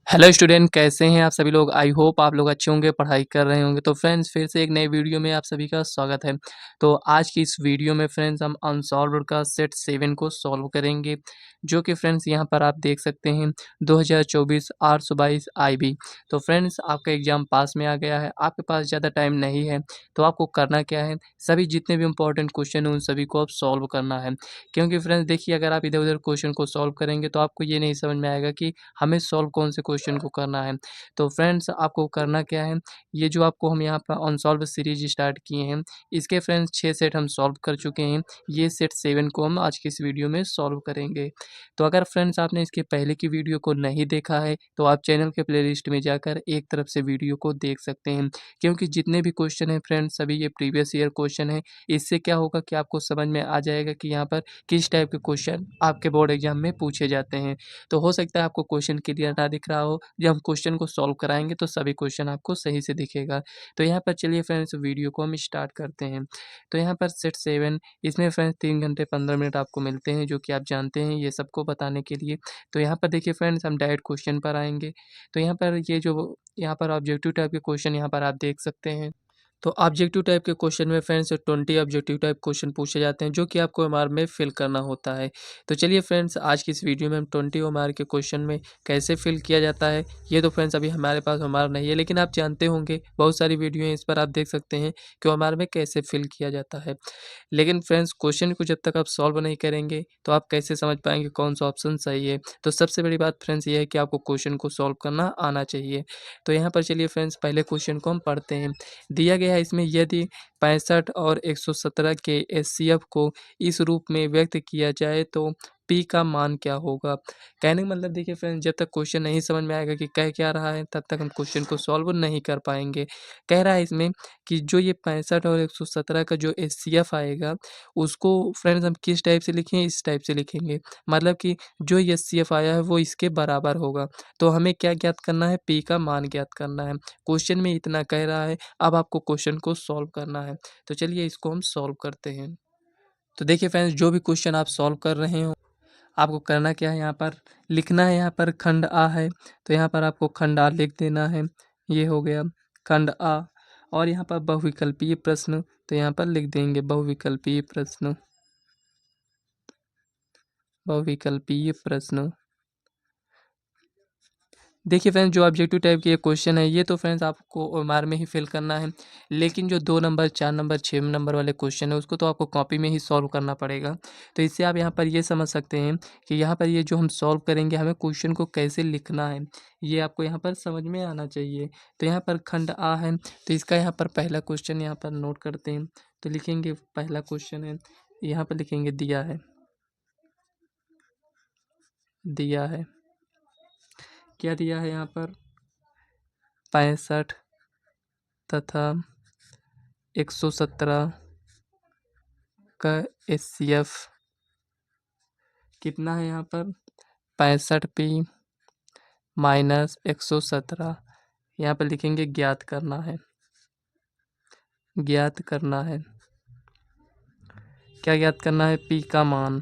Hello student, कैसे हैं आप सभी लोग। आई होप आप लोग अच्छे होंगे, पढ़ाई कर रहे होंगे। तो फ्रेंड्स, फिर से एक नई वीडियो में आप सभी का स्वागत है। तो आज की इस वीडियो में फ्रेंड्स हम अनसॉल्व्ड का सेट 7 को सॉल्व करेंगे, जो कि फ्रेंड्स यहाँ पर आप देख सकते हैं 2024 822 IB। तो फ्रेंड्स, आपका एग्ज़ाम पास में आ गया है, आपके पास ज़्यादा टाइम नहीं है। तो आपको करना क्या है, सभी जितने भी इंपॉर्टेंट क्वेश्चन हैं उन सभी को आप सॉल्व करना है। क्योंकि फ्रेंड्स देखिए, अगर आप इधर उधर क्वेश्चन को सॉल्व करेंगे तो आपको ये नहीं समझ में आएगा कि हमें सॉल्व कौन से क्वेश्चन को करना है। तो फ्रेंड्स, आपको करना क्या है, ये जो आपको हम यहाँ पर अनसॉल्व्ड सीरीज स्टार्ट किए हैं, इसके फ्रेंड्स 6 सेट हम सॉल्व कर चुके हैं। ये सेट 7 को हम आज की इस वीडियो में सॉल्व करेंगे। तो अगर फ्रेंड्स आपने इसके पहले की वीडियो को नहीं देखा है तो आप चैनल के प्लेलिस्ट में जाकर एक तरफ से वीडियो को देख सकते हैं। क्योंकि जितने भी क्वेश्चन हैं फ्रेंड्स, सभी ये प्रीवियस ईयर क्वेश्चन है। इससे क्या होगा कि आपको समझ में आ जाएगा कि यहाँ पर किस टाइप के क्वेश्चन आपके बोर्ड एग्जाम में पूछे जाते हैं। तो हो सकता है आपको क्वेश्चन क्लियर ना दिख रहा हो, जब हम क्वेश्चन को सॉल्व कराएँगे तो सभी क्वेश्चन आपको सही से दिखेगा। तो यहाँ पर चलिए फ्रेंड्स, वीडियो को हम स्टार्ट करते हैं। तो यहाँ पर सेट 7, इसमें फ्रेंड्स 3 घंटे 15 मिनट आपको मिलते हैं, जो कि आप जानते हैं ये सबको बताने के लिए। तो यहाँ पर देखिए फ्रेंड्स, हम डायरेक्ट क्वेश्चन पर आएँगे। तो यहाँ पर ऑब्जेक्टिव टाइप के क्वेश्चन यहाँ पर आप देख सकते हैं। तो ऑब्जेक्टिव टाइप के क्वेश्चन में फ्रेंड्स 20 ऑब्जेक्टिव टाइप क्वेश्चन पूछे जाते हैं, जो कि आपको ओएमआर में फिल करना होता है। तो चलिए फ्रेंड्स, आज की इस वीडियो में हम 20 ओएमआर के क्वेश्चन में कैसे फिल किया जाता है, ये तो फ्रेंड्स अभी हमारे पास ओएमआर नहीं है, लेकिन आप जानते होंगे बहुत सारी वीडियो हैं, इस पर आप देख सकते हैं कि ओएमआर में कैसे फिल किया जाता है। लेकिन फ्रेंड्स, क्वेश्चन को जब तक आप सॉल्व नहीं करेंगे तो आप कैसे समझ पाएंगे कौन सा ऑप्शन सही है। तो सबसे बड़ी बात फ्रेंड्स ये है कि आपको क्वेश्चन को सॉल्व करना आना चाहिए। तो यहाँ पर चलिए फ्रेंड्स, पहले क्वेश्चन को हम पढ़ते हैं। दिया गया है इसमें, यदि 65 और 117 के एचसीएफ को इस रूप में व्यक्त किया जाए तो पी का मान क्या होगा। कहने का मतलब देखिए फ्रेंड्स, जब तक क्वेश्चन नहीं समझ में आएगा कि कह क्या रहा है, तब तक हम क्वेश्चन को सॉल्व नहीं कर पाएंगे। कह रहा है इसमें कि जो ये 65 और 117 का जो एचसीएफ आएगा, उसको फ्रेंड्स हम किस टाइप से लिखें, इस टाइप से लिखेंगे। मतलब कि जो एचसीएफ आया है वो इसके बराबर होगा। तो हमें क्या ज्ञात करना है, पी का मान ज्ञात करना है। क्वेश्चन में इतना कह रहा है, अब आपको क्वेश्चन को सॉल्व करना है। तो चलिए इसको हम सॉल्व करते हैं। तो देखिए फ्रेंड्स, जो भी क्वेश्चन आप सॉल्व कर रहे हो, आपको करना क्या है, यहाँ पर लिखना है। यहाँ पर खंड आ है तो यहाँ पर आपको खंड आ लिख देना है। ये हो गया खंड आ। और यहाँ पर बहुविकल्पीय प्रश्न, तो यहाँ पर लिख देंगे बहुविकल्पीय प्रश्न। बहुविकल्पीय प्रश्न। देखिए फ्रेंड्स, जो ऑब्जेक्टिव टाइप के ये क्वेश्चन है, ये तो फ्रेंड्स आपको ओएमआर में ही फिल करना है। लेकिन जो 2 नंबर 4 नंबर 6 नंबर वाले क्वेश्चन है, उसको तो आपको कॉपी में ही सॉल्व करना पड़ेगा। तो इससे आप यहाँ पर ये समझ सकते हैं कि यहाँ पर ये जो हम सॉल्व करेंगे, हमें क्वेश्चन को कैसे लिखना है, ये आपको यहाँ पर समझ में आना चाहिए। तो यहाँ पर खंड आ है, तो इसका यहाँ पर पहला क्वेश्चन यहाँ पर नोट करते हैं। तो लिखेंगे पहला क्वेश्चन है, यहाँ पर लिखेंगे दिया है। दिया है, क्या दिया है यहाँ पर, 65 तथा 117 का एचसीएफ कितना है। यहाँ पर 65P माइनस 117, यहाँ पर लिखेंगे ज्ञात करना है। ज्ञात करना है, क्या ज्ञात करना है, पी का मान।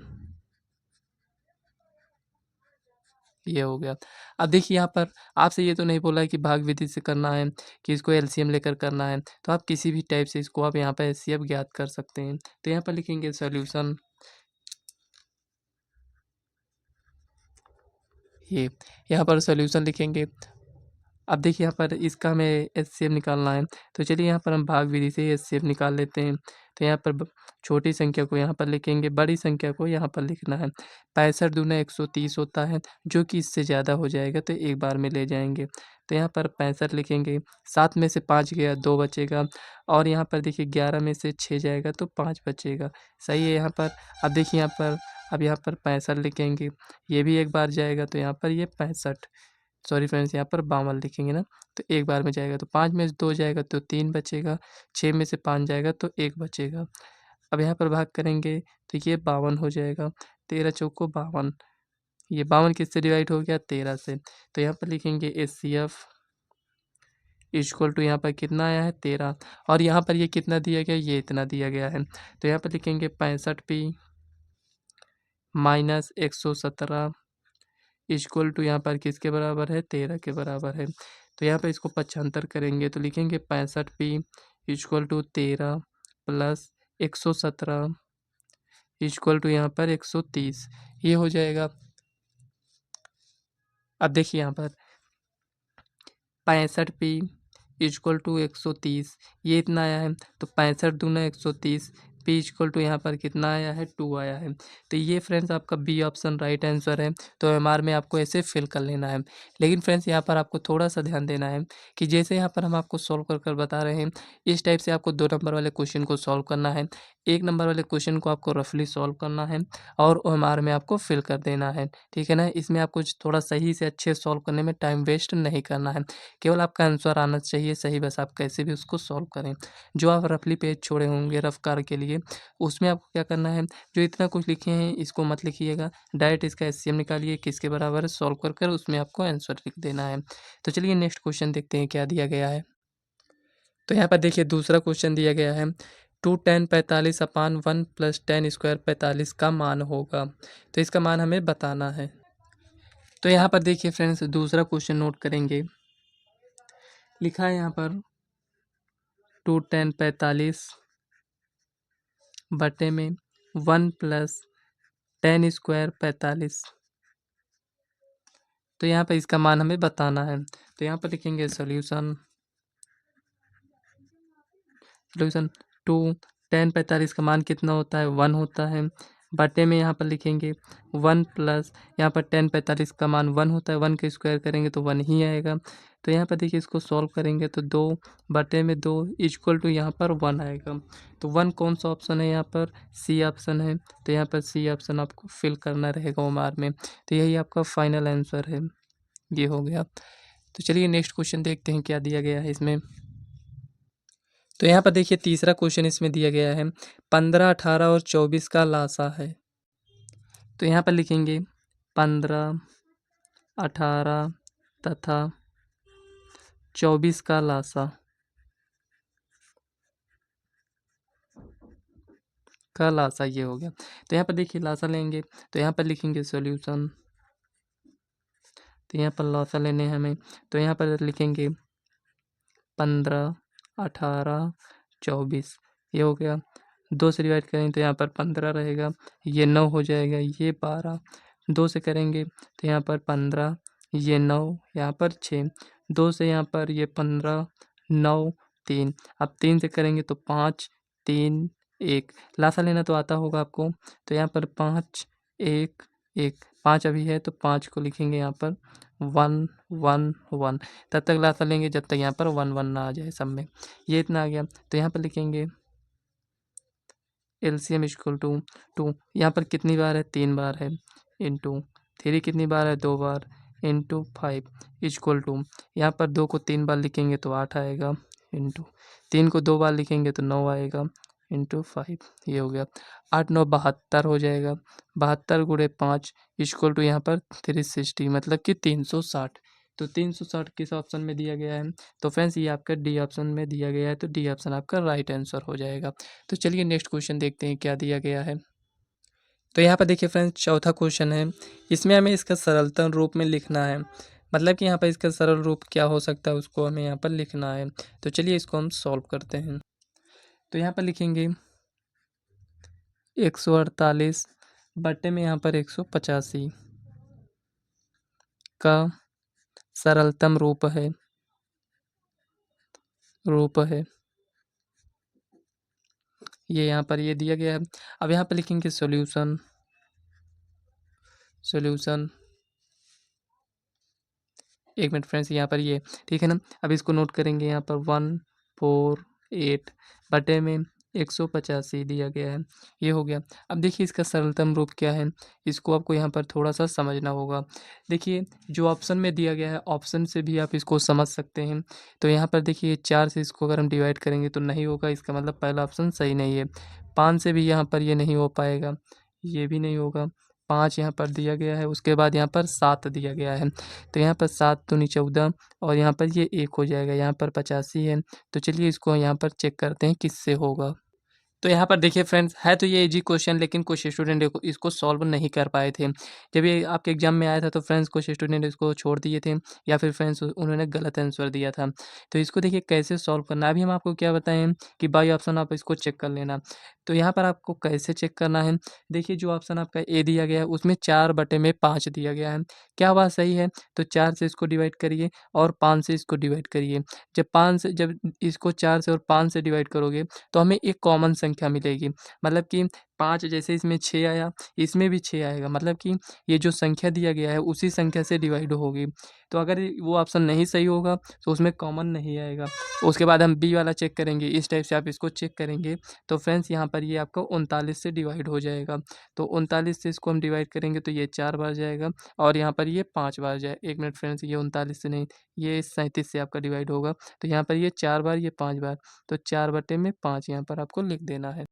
ये हो गया। अब देखिए यहाँ पर आपसे ये तो नहीं बोला है कि भाग विधि से करना है, कि इसको एलसीएम लेकर करना है। तो आप किसी भी टाइप से इसको आप यहाँ पर एचसीएफ ज्ञात कर सकते हैं। तो यहाँ पर लिखेंगे सॉल्यूशन। ये यहाँ पर सॉल्यूशन लिखेंगे। अब देखिए यहाँ पर इसका हमें एचसीएफ निकालना है। तो चलिए यहाँ पर हम भाग विधि से एचसीएफ निकाल लेते हैं। तो यहाँ पर छोटी संख्या को यहाँ पर लिखेंगे, बड़ी संख्या को यहाँ पर लिखना है। 65 दूना 130 होता है, जो कि इससे ज़्यादा हो जाएगा तो एक बार में ले जाएंगे। तो यहाँ पर 65 लिखेंगे, 7 में से 5 गया 2 बचेगा। और यहाँ पर देखिए 11 में से 6 जाएगा तो 5 बचेगा। सही है यहाँ पर। अब देखिए यहाँ पर, अब यहाँ पर 65 लिखेंगे, ये भी एक बार जाएगा तो यहाँ पर ये 65, सॉरी फ्रेंड्स यहाँ पर 52 लिखेंगे ना, तो एक बार में जाएगा। तो 5 में से 2 जाएगा तो 3 बचेगा, 6 में से 5 जाएगा तो 1 बचेगा। अब यहाँ पर भाग करेंगे तो ये 52 हो जाएगा। 13 चौको 52, ये 52 किससे डिवाइड हो गया, 13 से। तो यहाँ पर लिखेंगे एचसीएफ इक्वल टू, यहाँ पर कितना आया है 13, और यहाँ पर ये कितना दिया गया, ये इतना दिया गया है। तो यहाँ पर लिखेंगे 65P माइनस 117 इक्वल टू यहाँ पर किसके बराबर है, 13 के बराबर है। तो यहाँ पर इसको 75 करेंगे तो लिखेंगे 65p equal to 13 plus 117 equal to यहाँ पर 130, ये हो जाएगा। अब देखिए यहाँ पर 65p इक्वल टू 130, ये इतना आया है, तो 65 दूना 130, p इक्वल टू यहाँ पर कितना आया है, 2 आया है। तो ये फ्रेंड्स आपका बी ऑप्शन राइट आंसर है। तो एमआर में आपको ऐसे फिल कर लेना है। लेकिन फ्रेंड्स यहाँ पर आपको थोड़ा सा ध्यान देना है कि जैसे यहाँ पर हम आपको सॉल्व कर कर बता रहे हैं, इस टाइप से आपको 2 नंबर वाले क्वेश्चन को सॉल्व करना है। 1 नंबर वाले क्वेश्चन को आपको रफली सॉल्व करना है और ओएमआर में आपको फिल कर देना है, ठीक है ना। इसमें आपको थोड़ा सही से अच्छे सॉल्व करने में टाइम वेस्ट नहीं करना है, केवल आपका आंसर आना चाहिए सही, बस आप कैसे भी उसको सॉल्व करें। जो आप रफली पेज छोड़े होंगे रफ कार के लिए, उसमें आपको क्या करना है, जो इतना कुछ लिखे हैं इसको मत लिखिएगा, डायरेक्ट इसका एचसीएम निकालिए किसके बराबर है, सॉल्व कर कर उसमें आपको आंसर लिख देना है। तो चलिए नेक्स्ट क्वेश्चन देखते हैं क्या दिया गया है। तो यहाँ पर देखिए दूसरा क्वेश्चन दिया गया है, 2 tan 45 अपान 1 प्लस tan स्क्वायर 45 का मान होगा। तो इसका मान हमें बताना है। तो यहाँ पर देखिए फ्रेंड्स दूसरा क्वेश्चन नोट करेंगे, लिखा है यहाँ पर 2 tan 45 बटे में 1 प्लस tan स्क्वायर 45। तो यहाँ पर इसका मान हमें बताना है। तो यहाँ पर लिखेंगे सॉल्यूशन, सॉल्यूशन 2 tan 45 का मान कितना होता है, 1 होता है, बटे में यहाँ पर लिखेंगे 1 प्लस यहाँ पर tan 45 का मान 1 होता है, 1 का स्क्वायर करेंगे तो 1 ही आएगा। तो यहाँ पर देखिए इसको सॉल्व करेंगे तो 2 बटे में 2 इक्वल टू यहाँ पर 1 आएगा। तो 1 कौन सा ऑप्शन है, यहाँ पर सी ऑप्शन है। तो यहाँ पर सी ऑप्शन आपको फिल करना रहेगा ओमार में। तो यही आपका फाइनल आंसर है, ये हो गया। तो चलिए नेक्स्ट क्वेश्चन देखते हैं क्या दिया गया है इसमें। तो यहाँ पर देखिए तीसरा क्वेश्चन इसमें दिया गया है, 15, 18 और 24 का लासा है। तो यहाँ पर लिखेंगे 15, 18 तथा 24 का लासा, ये हो गया। तो यहाँ पर देखिए लासा लेंगे तो यहाँ पर लिखेंगे सॉल्यूशन, तो यहाँ पर लासा लेने हैं हमें, तो यहाँ पर लिखेंगे 15, 18, 24, ये हो गया। 2 से डिवाइड करेंगे तो यहाँ पर 15 रहेगा, ये 9 हो जाएगा, ये 12, 2 से करेंगे तो यहाँ पर 15, ये 9, यहाँ पर 6, 2 से यहाँ पर ये 15, 9, 3, अब 3 से करेंगे तो 5, 3, 1, लासा लेना तो आता होगा आपको। तो यहाँ पर 5, 1, 1, 5 अभी है तो 5 को लिखेंगे यहाँ पर 1, 1, 1, तब तक लासा लेंगे जब तक यहाँ पर 1, 1 ना आ जाए सब में। ये इतना आ गया तो यहाँ पर लिखेंगे एलसीएम इक्वल टू 2, यहाँ पर कितनी बार है, 3 बार है, इंटू 3 कितनी बार है, 2 बार, इंटू 5 इक्वल टू, यहाँ पर 2 को 3 बार लिखेंगे तो 8 आएगा, इंटू 3 को 2 बार लिखेंगे तो 9 आएगा, इंटू 5, ये हो गया। 8 9 72 हो जाएगा, 72 गुणे 5 इक्वल टू यहाँ पर 360 मतलब कि 360। तो 360 किस ऑप्शन में दिया गया है, तो फ्रेंड्स ये आपका डी ऑप्शन में दिया गया है। तो डी ऑप्शन आपका राइट आंसर हो जाएगा। तो चलिए नेक्स्ट क्वेश्चन देखते हैं क्या दिया गया है। तो यहाँ पर देखिए फ्रेंड्स चौथा क्वेश्चन है, इसमें हमें इसका सरलतम रूप में लिखना है, मतलब कि यहाँ पर इसका सरल रूप क्या हो सकता है उसको हमें यहाँ पर लिखना है। तो चलिए इसको हम सॉल्व करते हैं। तो यहाँ पर लिखेंगे 148 बटे में यहाँ पर 185 का सरलतम रूप है, ये यहाँ पर ये दिया गया है। अब यहाँ पर लिखेंगे सॉल्यूशन, एक मिनट फ्रेंड्स यहाँ पर ये ठीक है ना। अब इसको नोट करेंगे, यहाँ पर 148 बटे में 185 दिया गया है, ये हो गया। अब देखिए इसका सरलतम रूप क्या है, इसको आपको यहाँ पर थोड़ा सा समझना होगा। देखिए जो ऑप्शन में दिया गया है ऑप्शन से भी आप इसको समझ सकते हैं। तो यहाँ पर देखिए 4 से इसको अगर हम डिवाइड करेंगे तो नहीं होगा, इसका मतलब पहला ऑप्शन सही नहीं है। 5 से भी यहाँ पर ये नहीं हो पाएगा, ये भी नहीं होगा। 5 यहाँ पर दिया गया है, उसके बाद यहाँ पर 7 दिया गया है, तो यहाँ पर 7 दूनी 14 और यहाँ पर ये 1 हो जाएगा, यहाँ पर 85 है। तो चलिए इसको यहाँ पर चेक करते हैं किससे होगा। तो यहाँ पर देखिए फ्रेंड्स, है तो ये ईज़ी क्वेश्चन, लेकिन कुछ स्टूडेंट इसको सॉल्व नहीं कर पाए थे। जब ये आपके एग्ज़ाम में आया था तो फ्रेंड्स कुछ स्टूडेंट इसको छोड़ दिए थे, या फिर फ्रेंड्स उन्होंने गलत आंसर दिया था। तो इसको देखिए कैसे सॉल्व करना है, अभी हम आपको क्या बताएँ कि बाई ऑप्शन आप इसको चेक कर लेना। तो यहाँ पर आपको कैसे चेक करना है, देखिए जो ऑप्शन आपका ए दिया गया है उसमें 4/5 दिया गया है। क्या बात सही है? तो 4 से इसको डिवाइड करिए और 5 से इसको डिवाइड करिए। जब इसको 4 से और 5 से डिवाइड करोगे तो हमें एक कॉमन संख्या मिलेगी। मतलब कि 5 जैसे इसमें 6 आया, इसमें भी 6 आएगा, मतलब कि ये जो संख्या दिया गया है उसी संख्या से डिवाइड होगी। तो अगर वो ऑप्शन नहीं सही होगा तो उसमें कॉमन नहीं आएगा। उसके बाद हम बी वाला चेक करेंगे, इस टाइप से आप इसको चेक करेंगे तो फ्रेंड्स यहाँ पर ये आपका 39 से डिवाइड हो जाएगा। तो 39 से इसको हम डिवाइड करेंगे तो ये 4 बार जाएगा और यहाँ पर ये 5 बार जाए 1 मिनट फ्रेंड्स, ये 39 से नहीं, ये 37 से आपका डिवाइड होगा। तो यहाँ पर ये 4 बार, ये 5 बार, तो 4/5 यहाँ पर आपको लिख देना है।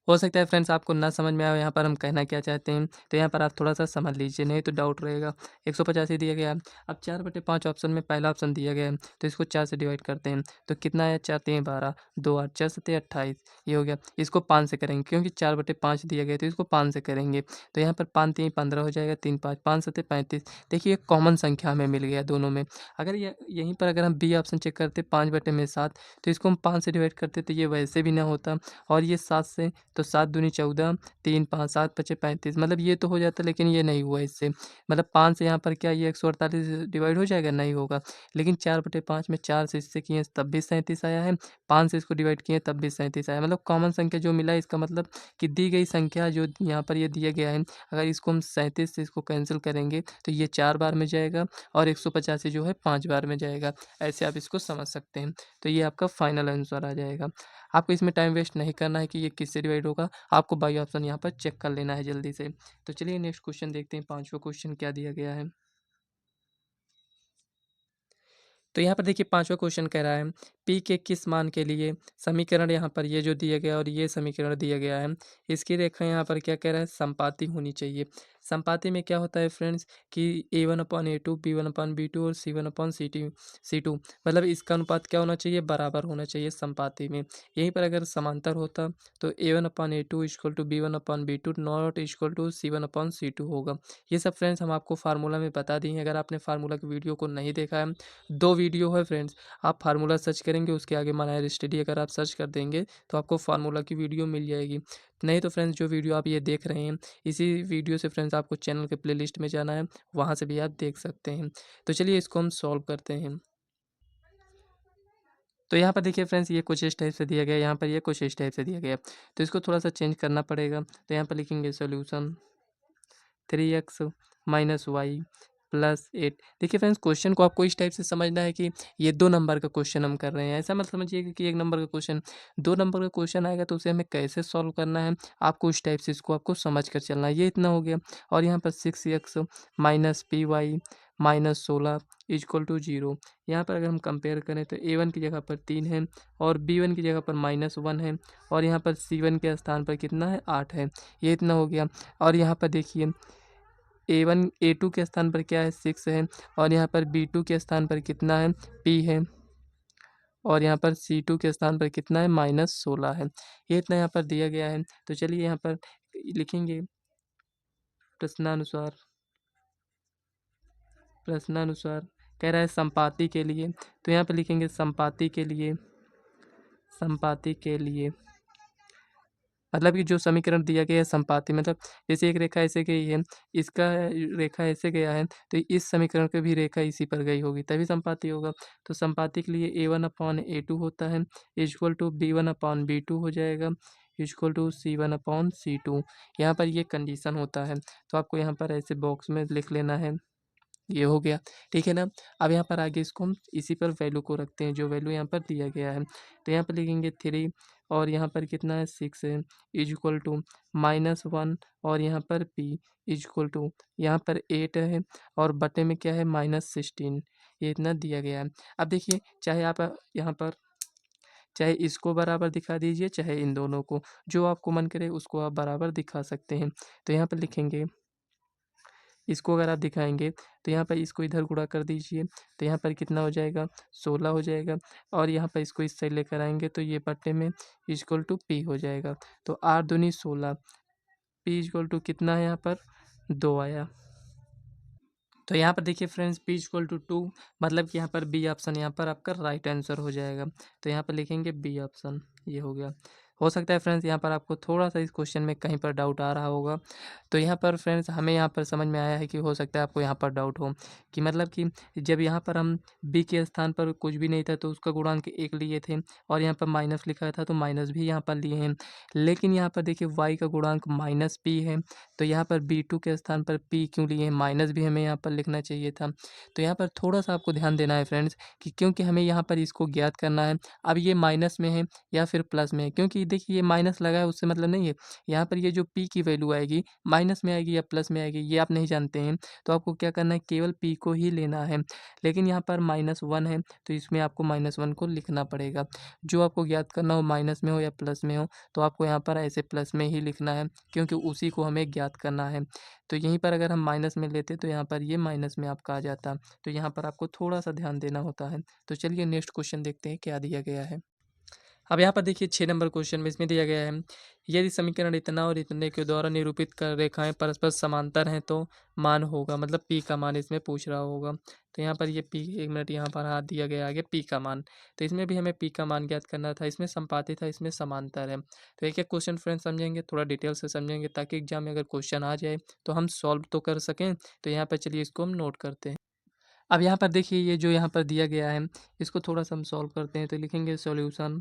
हो सकता है फ्रेंड्स आपको ना समझ में आए यहाँ पर हम कहना क्या चाहते हैं, तो यहाँ पर आप थोड़ा-सा समझ लीजिए, नहीं तो डाउट रहेगा। 185 दिया गया है, अब 4/5 ऑप्शन में पहला ऑप्शन दिया गया है, तो इसको 4 से डिवाइड करते हैं, तो कितना आया, 4 तिये 12, 2 8, 4 सत्ते 28, ये हो गया। इसको 5 से करेंगे क्योंकि 4/5 दिया गया है, तो इसको 5 से करेंगे, तो यहाँ पर 5 तिये 15 हो जाएगा, 3 5, 5 सत्ते 35। देखिए एक कॉमन संख्या हमें मिल गया दोनों में। अगर यहीं पर अगर हम बी ऑप्शन चेक करते 5/7, तो इसको हम 5 से डिवाइड करते तो ये वैसे भी ना होता, और ये 7 से, तो 7 दूनी 14, 3 5 7 पचे 35, मतलब ये तो हो जाता, लेकिन ये नहीं हुआ इससे। मतलब 5 से यहाँ पर क्या ये 148 डिवाइड हो जाएगा? नहीं होगा। लेकिन 4/5 में 4 से इससे किए तब भी 37 आया है, 5 से इसको डिवाइड किए तब भी 37 आया। मतलब कॉमन संख्या जो मिला, इसका मतलब कि दी गई संख्या जो यहाँ पर ये दिया गया है, अगर इसको हम 37 से इसको कैंसिल करेंगे तो ये 4 बार में जाएगा और 185 जो है 5 बार में जाएगा। ऐसे आप इसको समझ सकते हैं। तो ये आपका फाइनल आंसर आ जाएगा। आपको इसमें टाइम वेस्ट नहीं करना है कि ये किससे डिवाइड होगा, आपको बाई ऑप्शन यहाँ पर चेक कर लेना है जल्दी से। तो चलिए नेक्स्ट क्वेश्चन देखते हैं, 5वां क्वेश्चन क्या दिया गया है। तो यहाँ पर देखिए 5वां क्वेश्चन कह रहा है, पी के किस मान के लिए समीकरण, यहाँ पर ये जो दिया गया और ये समीकरण दिया गया है, इसकी रेखा यहाँ पर क्या कह रहा है, संपाती होनी चाहिए। संपाती में क्या होता है फ्रेंड्स कि A1/A2, B1/B2 और C1/C2, मतलब इसका अनुपात क्या होना चाहिए, बराबर होना चाहिए संपाती में। यहीं पर अगर समांतर होता तो A1/A2 equal to B1/B2 not equal to C1/C2 होगा। ये सब फ्रेंड्स हम आपको फार्मूला में बता दिए हैं। अगर आपने फार्मूला की वीडियो को नहीं देखा है, 2 वीडियो है फ्रेंड्स, आप फार्मूला सर्च करेंगे, उसके आगे मानायर स्टडी अगर आप सर्च कर देंगे तो आपको फार्मूला की वीडियो मिल जाएगी। नहीं तो फ्रेंड्स जो वीडियो आप ये देख रहे हैं, इसी वीडियो से फ्रेंड्स आपको चैनल के प्लेलिस्ट में जाना है, वहाँ से भी आप देख सकते हैं। तो चलिए इसको हम सॉल्व करते हैं। तो यहाँ पर देखिए फ्रेंड्स, ये कुछ इस टाइप से दिया गया है, यहाँ पर ये कुछ इस टाइप से दिया गया है। तो इसको थोड़ा-सा चेंज करना पड़ेगा। तो यहाँ पर लिखेंगे solution 3x minus Y plus 8। देखिए फ्रेंड्स, क्वेश्चन को आपको इस टाइप से समझना है कि ये 2 नंबर का क्वेश्चन हम कर रहे हैं। ऐसा मत समझिए कि 1 नंबर का क्वेश्चन, 2 नंबर का क्वेश्चन आएगा तो उसे हमें कैसे सॉल्व करना है, आपको इस टाइप से इसको आपको समझ कर चलना है। ये इतना हो गया, और यहाँ पर 6x minus p y minus 16 equal to 0। यहाँ पर अगर हम कंपेयर करें तो A1 की जगह पर 3 है और B1 की जगह पर -1 है, और यहाँ पर C1 के स्थान पर कितना है, 8 है। ये इतना हो गया, और यहाँ पर देखिए A2 के स्थान पर क्या है, 6 है, और यहाँ पर B2 के स्थान पर कितना है, P है, और यहाँ पर C2 के स्थान पर कितना है, -16 है। ये इतना यहाँ पर दिया गया है। तो चलिए यहाँ पर लिखेंगे प्रश्नानुसार, प्रश्नानुसार कह रहा है संपाति के लिए, तो यहाँ पर लिखेंगे संपाति के लिए, संपाति के लिए मतलब कि जो समीकरण दिया गया है संपाति, मतलब जैसे एक रेखा ऐसे गई है, इसका रेखा ऐसे गया है, तो इस समीकरण की भी रेखा इसी पर गई होगी तभी संपाति होगा। तो संपाति के लिए A1/A2 होता है इक्वल टू B1/B2 हो जाएगा इक्वल टू C1/C2। यहाँ पर ये कंडीशन होता है, तो आपको यहाँ पर ऐसे बॉक्स में लिख लेना है। ये हो गया, ठीक है ना। अब यहाँ पर आगे इसको हम इसी पर वैल्यू को रखते हैं, जो वैल्यू यहाँ पर दिया गया है। तो यहाँ पर लिखेंगे 3, और यहाँ पर कितना है, 6 है, इज इक्वल टू -1, और यहाँ पर p इज इक्वल टू यहाँ पर 8 है, और बटे में क्या है, -16। ये इतना दिया गया है। अब देखिए, चाहे आप यहाँ पर चाहे इसको बराबर दिखा दीजिए, चाहे इन दोनों को, जो आपको मन करे उसको आप बराबर दिखा सकते हैं। तो यहाँ पर लिखेंगे इसको अगर आप दिखाएँगे तो यहाँ पर इसको इधर गुणा कर दीजिए, तो यहाँ पर कितना हो जाएगा 16 हो जाएगा और यहाँ पर इसको इस साइड लेकर आएँगे तो ये बट्टे में इक्वल टू p हो जाएगा। तो 8 दूनी 16, p इक्वल टू कितना है यहाँ पर 2 आया। तो यहाँ पर देखिए फ्रेंड्स p इक्वल टू 2 मतलब कि यहाँ पर बी ऑप्शन यहाँ पर आपका राइट आंसर हो जाएगा। तो यहाँ पर लिखेंगे बी ऑप्शन, ये हो गया। हो सकता है फ्रेंड्स यहाँ पर आपको थोड़ा सा इस क्वेश्चन में कहीं पर डाउट आ रहा होगा। तो यहाँ पर फ्रेंड्स हमें यहाँ पर समझ में आया है कि हो सकता है आपको यहाँ पर डाउट हो कि मतलब कि जब यहाँ पर हम बी के स्थान पर कुछ भी नहीं था तो उसका गुणांक 1 लिए थे और यहाँ पर माइनस लिखा था तो माइनस भी यहाँ पर लिए हैं। लेकिन यहाँ पर देखिए वाई का गुणांक माइनस पी है, तो यहाँ पर B2 के स्थान पर P क्यों लिए हैं, माइनस भी हमें यहाँ पर लिखना चाहिए था। तो यहाँ पर थोड़ा-सा आपको ध्यान देना है फ्रेंड्स कि क्योंकि हमें यहाँ पर इसको ज्ञात करना है। अब ये माइनस में है या फिर प्लस में है, क्योंकि देखिए ये माइनस लगा है उससे मतलब नहीं है। यहाँ पर ये जो P की वैल्यू आएगी माइनस में आएगी या प्लस में आएगी ये आप नहीं जानते हैं। तो आपको क्या करना है, केवल P को ही लेना है। लेकिन यहाँ पर -1 है तो इसमें आपको -1 को लिखना पड़ेगा। जो आपको ज्ञात करना हो माइनस में हो या प्लस में हो तो आपको यहाँ पर ऐसे प्लस में ही लिखना है, क्योंकि उसी को हमें ज्ञात करना है। तो यहीं पर अगर हम माइनस में लेते तो यहाँ पर ये माइनस में आपका आ जाता। तो यहाँ पर आपको थोड़ा-सा ध्यान देना होता है। तो चलिए नेक्स्ट क्वेश्चन देखते हैं क्या दिया गया है। अब यहाँ पर देखिए 6 नंबर क्वेश्चन में इसमें दिया गया है, यदि समीकरण इतना और इतने के द्वारा निरूपित कर रेखाएं परस्पर समांतर हैं तो मान होगा, मतलब पी का मान इसमें पूछ रहा होगा। तो यहाँ पर ये पी, एक मिनट यहाँ पर हाथ दिया गया आगे पी का मान, तो इसमें भी हमें पी का मान ज्ञात करना था। इसमें संपाती था, इसमें समांतर है। तो एक एक क्वेश्चन फ्रेंड समझेंगे, थोड़ा डिटेल से समझेंगे ताकि एग्जाम में अगर क्वेश्चन आ जाए तो हम सॉल्व तो कर सकें। तो यहाँ पर चलिए इसको हम नोट करते हैं। अब यहाँ पर देखिए ये जो यहाँ पर दिया गया है इसको थोड़ा सा हम सॉल्व करते हैं। तो लिखेंगे सॉल्यूशन,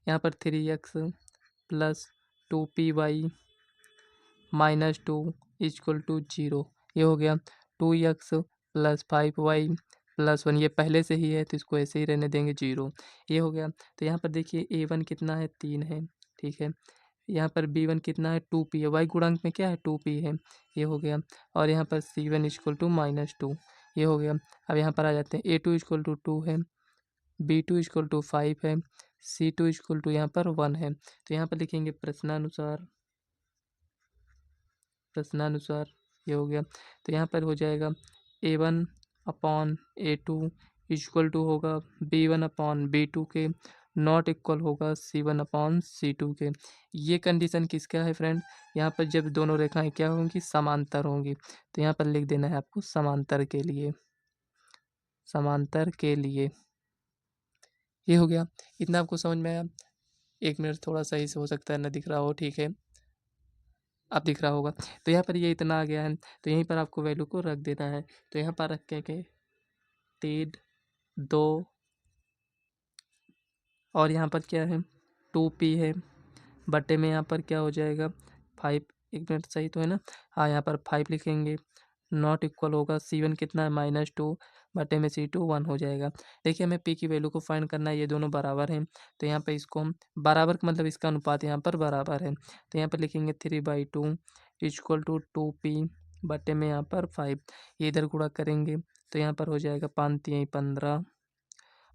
यहाँ पर 3x plus 2py minus 2 equal to 0, ये हो गया। 2x प्लस 5y प्लस 1, ये पहले से ही है तो इसको ऐसे ही रहने देंगे 0, ये हो गया। तो यहाँ पर देखिए a1 कितना है 3 है, ठीक है। यहाँ पर b1 कितना है 2p है, y गुणांक में क्या है 2p है, ये हो गया। और यहाँ पर c1 इक्वल टू -2, ये हो गया। अब यहाँ पर आ जाते हैं a2 इक्वल टू 2 है, b2 इक्वल टू 5 है, c2 इक्वल टू यहाँ पर 1 है। तो यहाँ पर लिखेंगे प्रश्नानुसार, प्रश्नानुसार, ये हो गया। तो यहाँ पर हो जाएगा a1 upon a2 equal to होगा b1 अपॉन b2 के, नॉट इक्वल होगा c1 अपॉन c2 के। ये कंडीशन किसका है फ्रेंड, यहाँ पर जब दोनों रेखाएं क्या होंगी समांतर होंगी। तो यहाँ पर लिख देना है आपको समांतर के लिए, समांतर के लिए, ये हो गया। इतना आपको समझ में आया। एक मिनट थोड़ा सही से हो सकता है ना दिख रहा हो, ठीक है अब दिख रहा होगा। तो यहाँ पर ये इतना आ गया है तो यहीं पर आपको वैल्यू को रख देना है। तो यहाँ पर रख के 3 2 और यहाँ पर क्या है 2p है, बटे में यहाँ पर क्या हो जाएगा 5, एक मिनट सही तो है ना, हाँ यहाँ पर 5 लिखेंगे, नॉट इक्वल होगा c1 कितना है -2 बटे में c2 1 हो जाएगा। देखिए हमें p की वैल्यू को फाइंड करना है, ये दोनों बराबर हैं तो यहाँ पर इसको हम बराबर का मतलब इसका अनुपात यहाँ पर बराबर है। तो यहाँ पर लिखेंगे 3/2 इक्वल टू 2p बटे में यहाँ पर 5, ये इधर गुणा करेंगे तो यहाँ पर हो जाएगा 5 3 15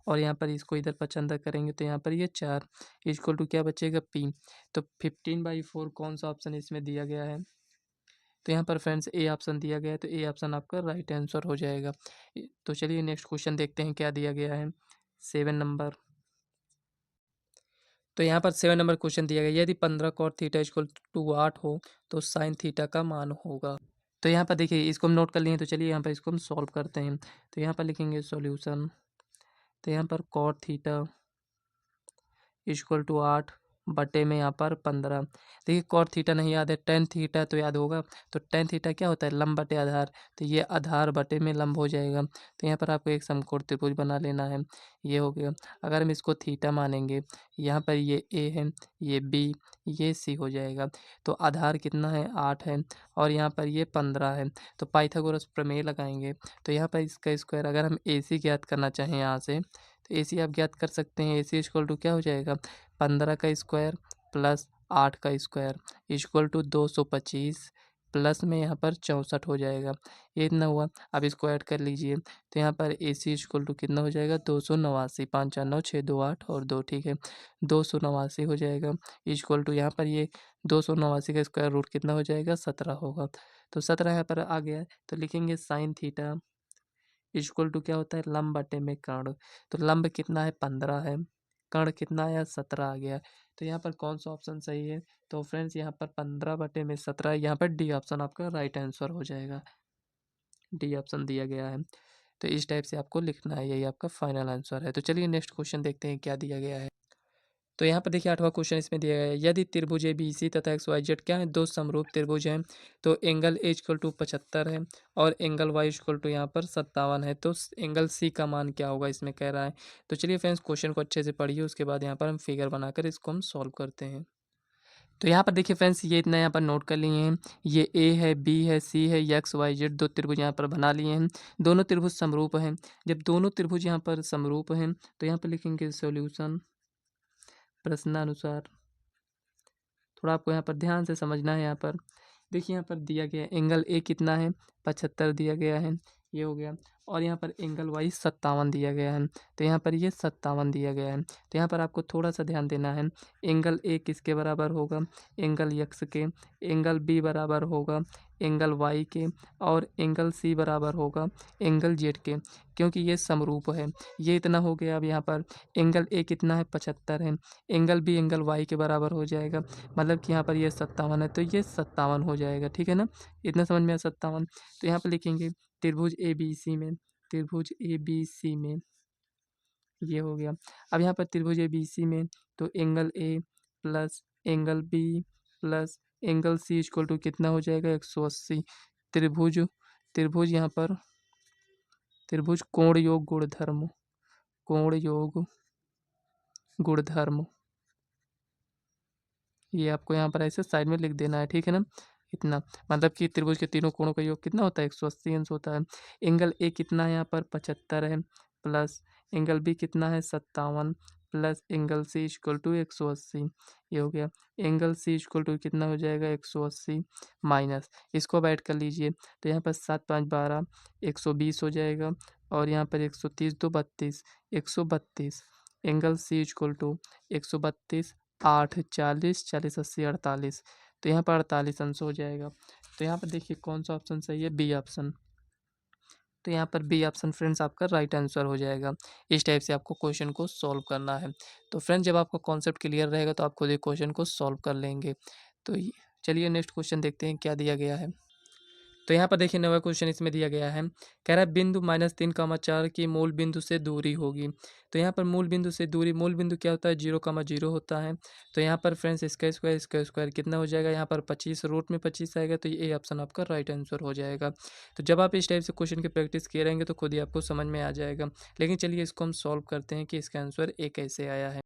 और यहाँ पर इसको इधर पचंदा करेंगे तो यहाँ पर ये 4 इक्वल टू क्या बचेगा p। तो 15/4 कौन सा ऑप्शन इसमें दिया गया है, तो यहाँ पर फ्रेंड्स ए ऑप्शन दिया गया है। तो ए ऑप्शन आपका राइट आंसर हो जाएगा। तो चलिए नेक्स्ट क्वेश्चन देखते हैं क्या दिया गया है 7 नंबर। तो यहाँ पर 7 नंबर क्वेश्चन दिया गया, यदि 15 cot थीटा इक्वल टू 8 हो तो साइन थीटा का मान होगा। तो यहाँ पर देखिए इसको हम नोट कर लिए हैं तो चलिए यहाँ पर इसको हम सॉल्व करते हैं। तो यहाँ पर लिखेंगे सॉल्यूशन, तो यहाँ पर cot थीटा इक्वल टू 8 बटे में यहाँ पर 15। देखिए कॉट थीटा नहीं याद है, टेन थीटा तो याद होगा। तो टेन थीटा क्या होता है लंब बटे आधार, तो ये आधार बटे में लंब हो जाएगा। तो यहाँ पर आपको एक समकोण त्रिभुज बना लेना है, ये हो गया। अगर हम इसको थीटा मानेंगे, यहाँ पर ये ए है, ये बी, ये सी हो जाएगा। तो आधार कितना है 8 है और यहाँ पर ये 15 है। तो पाइथागोरस प्रमेय लगाएंगे तो यहाँ पर इसका स्क्वायर, अगर हम ए सी ज्ञात करना चाहें यहाँ से तो ए सी आप ज्ञात कर सकते हैं। ए सी इक्वल टू क्या हो जाएगा 15 का स्क्वायर प्लस 8 का स्क्वायर इक्वल टू 225 प्लस में यहाँ पर 64 हो जाएगा। ये इतना हुआ, अब इसको ऐड कर लीजिए तो यहाँ पर ए सी इक्वल टू कितना हो जाएगा 289, 5 4 9 6 2 8 और 2, ठीक है 289 हो जाएगा इक्वल टू यहाँ पर ये 289 का स्क्वायर रूट कितना हो जाएगा 17 होगा। तो 17 यहाँ पर आ गया है, तो लिखेंगे साइन थीटा इक्वल टू क्या होता है लंब बटे में कर्ण। तो लंब कितना है 15 है, कर्ण कितना आया 17 आ गया। तो यहाँ पर कौन सा ऑप्शन सही है? तो फ्रेंड्स यहाँ पर 15 बटे में 17, यहाँ पर डी ऑप्शन आपका राइट आंसर हो जाएगा। डी ऑप्शन दिया गया है। तो इस टाइप से आपको लिखना है, यही आपका फाइनल आंसर है। तो चलिए नेक्स्ट क्वेश्चन देखते हैं क्या दिया गया है। तो यहाँ पर देखिए 8वां क्वेश्चन इसमें दिया गया है, यदि त्रिभुज ABC तथा XYZ क्या है दो समरूप त्रिभुज हैं, तो एंगल A इक्वल टू 75 है और एंगल Y इक्वल टू यहाँ पर 57 है, तो एंगल C का मान क्या होगा इसमें कह रहा है। तो चलिए फ्रेंड्स क्वेश्चन को अच्छे से पढ़िए, उसके बाद यहाँ पर हम फिगर बनाकर इसको हम सॉल्व करते हैं। तो यहाँ पर देखिए फ्रेंड्स ये इतना यहाँ पर नोट कर लिए हैं, ये A है, B है, C है, XYZ दो त्रिभुज यहाँ पर बना लिए हैं। दोनों त्रिभुज समरूप हैं। जब दोनों त्रिभुज यहाँ पर समरूप हैं तो यहाँ पर लिखेंगे सॉल्यूशन प्रश्नानुसार। थोड़ा आपको यहाँ पर ध्यान से समझना है। यहाँ पर देखिए यहाँ पर दिया गया है एंगल ए कितना है 75 दिया गया है, ये हो गया। और यहाँ पर एंगल वाई 57 दिया गया है, तो यहाँ पर ये 57 दिया गया है। तो यहाँ पर आपको थोड़ा सा ध्यान देना है, एंगल ए किसके बराबर होगा एंगल यक्स के, एंगल बी बराबर होगा एंगल वाई के, और एंगल सी बराबर होगा एंगल जेड के, क्योंकि ये समरूप है। ये इतना हो गया। अब यहाँ पर एंगल ए कितना है 75 है, एंगल बी एंगल वाई के बराबर हो जाएगा, मतलब कि यहाँ पर ये 57 है, तो ये 57 हो जाएगा। ठीक है ना, इतना समझ में आया 57। तो यहाँ पर लिखेंगे त्रिभुज ABC में, त्रिभुज ABC में ये हो गया। अब यहाँ पर त्रिभुज ABC में तो angle A plus angle B plus angle C equal to कितना हो जाएगा 180। त्रिभुज त्रिभुज यहाँ पर त्रिभुज कोण योग गुणधर्म, कोण योग गुणधर्म, ये आपको यहाँ पर ऐसे साइड में लिख देना है। ठीक है ना, इतना मतलब कि त्रिभुज के तीनों कोणों का योग कितना होता है 180 अंश होता है। एंगल ए कितना है यहाँ पर 75 है, प्लस एंगल बी कितना है 57, plus angle C equal to 180, ये हो गया। एंगल सी इक्वल टू कितना हो जाएगा 180 माइनस, इसको ऐड कर लीजिए। तो यहाँ पर 7 5 12 120 हो जाएगा, और यहाँ पर 130 2 32 132, एंगल सी इक्वल टू 132 8 40 40 80 48, तो यहाँ पर 48 अंश हो जाएगा। तो यहाँ पर देखिए कौन सा ऑप्शन सही है, बी ऑप्शन। तो यहाँ पर बी ऑप्शन फ्रेंड्स आपका राइट आंसर हो जाएगा। इस टाइप से आपको क्वेश्चन को सॉल्व करना है। तो फ्रेंड्स जब आपका कॉन्सेप्ट क्लियर रहेगा तो आप खुद ही क्वेश्चन को सॉल्व कर लेंगे। तो चलिए नेक्स्ट क्वेश्चन देखते हैं क्या दिया गया है। तो यहाँ पर देखिए 9वां क्वेश्चन इसमें दिया गया है, कह रहा है बिंदु -3, 4 की मूल बिंदु से दूरी होगी। तो यहाँ पर मूल बिंदु से दूरी, मूल बिंदु क्या होता है 0, 0 होता है। तो यहाँ पर फ्रेंड्स इसका स्क्वायर कितना हो जाएगा, यहाँ पर 25 रूट में 25 आएगा, तो ये ऑप्शन आपका राइट आंसर हो जाएगा। तो जब आप इस टाइप से क्वेश्चन की प्रैक्टिस किए रहेंगे तो खुद ही आपको समझ में आ जाएगा। लेकिन चलिए इसको हम सॉल्व करते हैं कि इसका आंसर ए कैसे आया है।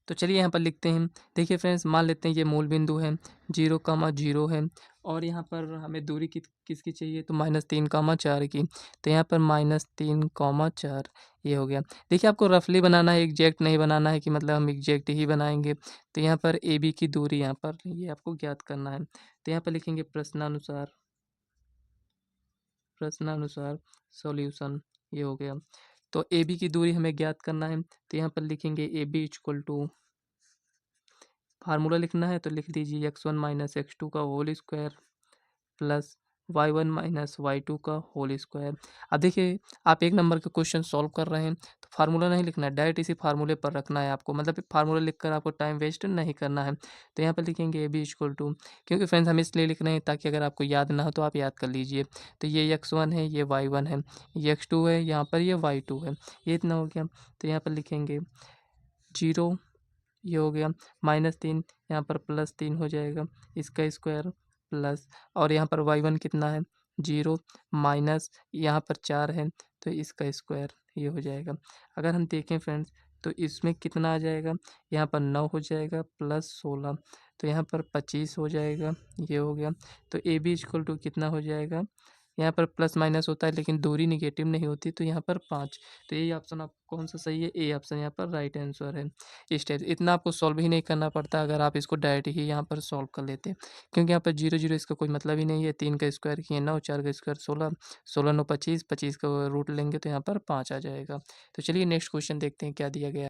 तो चलिए यहाँ पर लिखते हैं। देखिए फ्रेंड्स मान लेते हैं ये मूल बिंदु है 0, 0 है, और यहाँ पर हमें दूरी किसकी चाहिए तो -3, 4 की। तो यहाँ पर -3, 4 ये हो गया। देखिए आपको रफली बनाना है, एग्जैक्ट नहीं बनाना है कि मतलब हम एग्जैक्ट ही बनाएंगे। तो यहाँ पर ए बी की दूरी यहाँ पर ये आपको ज्ञात करना है। तो यहाँ पर लिखेंगे प्रश्नानुसार, प्रश्नानुसार सॉल्यूशन, ये हो गया। तो ए बी की दूरी हमें ज्ञात करना है। तो यहाँ पर लिखेंगे A B equal to, formula लिखना है तो लिख दीजिए x1 माइनस x2 का whole square plus y1 minus y2 का होल स्क्वायर। अब देखिए आप एक नंबर का क्वेश्चन सॉल्व कर रहे हैं तो फार्मूला नहीं लिखना है, डायरेक्ट इसी फार्मूले पर रखना है आपको, मतलब फार्मूला लिखकर आपको टाइम वेस्ट नहीं करना है। तो यहाँ पर लिखेंगे ए बी इक्वल टू, क्योंकि फ्रेंड्स हम इसलिए लिख रहे हैं ताकि अगर आपको याद ना हो तो आप याद कर लीजिए। तो ये x1 है, ये y1 है, ये x2 है, यहाँ पर ये y2 है, ये इतना हो गया। तो यहाँ पर लिखेंगे 0, ये हो गया, -3 यहाँ पर +3 हो जाएगा, इसका स्क्वायर प्लस, और यहाँ पर y1 कितना है 0 माइनस यहाँ पर 4 है तो इसका स्क्वायर ये हो जाएगा। अगर हम देखें फ्रेंड्स तो इसमें कितना आ जाएगा, यहाँ पर 9 हो जाएगा प्लस 16, तो यहाँ पर 25 हो जाएगा, ये हो गया। तो ए बी इक्वल टू कितना हो जाएगा, यहाँ पर प्लस माइनस होता है लेकिन दूरी निगेटिव नहीं होती, तो यहाँ पर 5। तो यही ऑप्शन आप कौन सा सही है, ए ऑप्शन यहाँ पर राइट आंसर है। इस टाइप इतना आपको सॉल्व ही नहीं करना पड़ता अगर आप इसको डायरेक्ट ही यहाँ पर सॉल्व कर लेते हैं, क्योंकि यहाँ पर 0, 0 इसका कोई मतलब ही नहीं है। 3 का स्क्वायर किए 9, 4 का स्क्वायर 16, 16 9 25, 25 का रूट लेंगे तो यहाँ पर 5 आ जाएगा। तो चलिए नेक्स्ट क्वेश्चन देखते हैं क्या दिया गया है।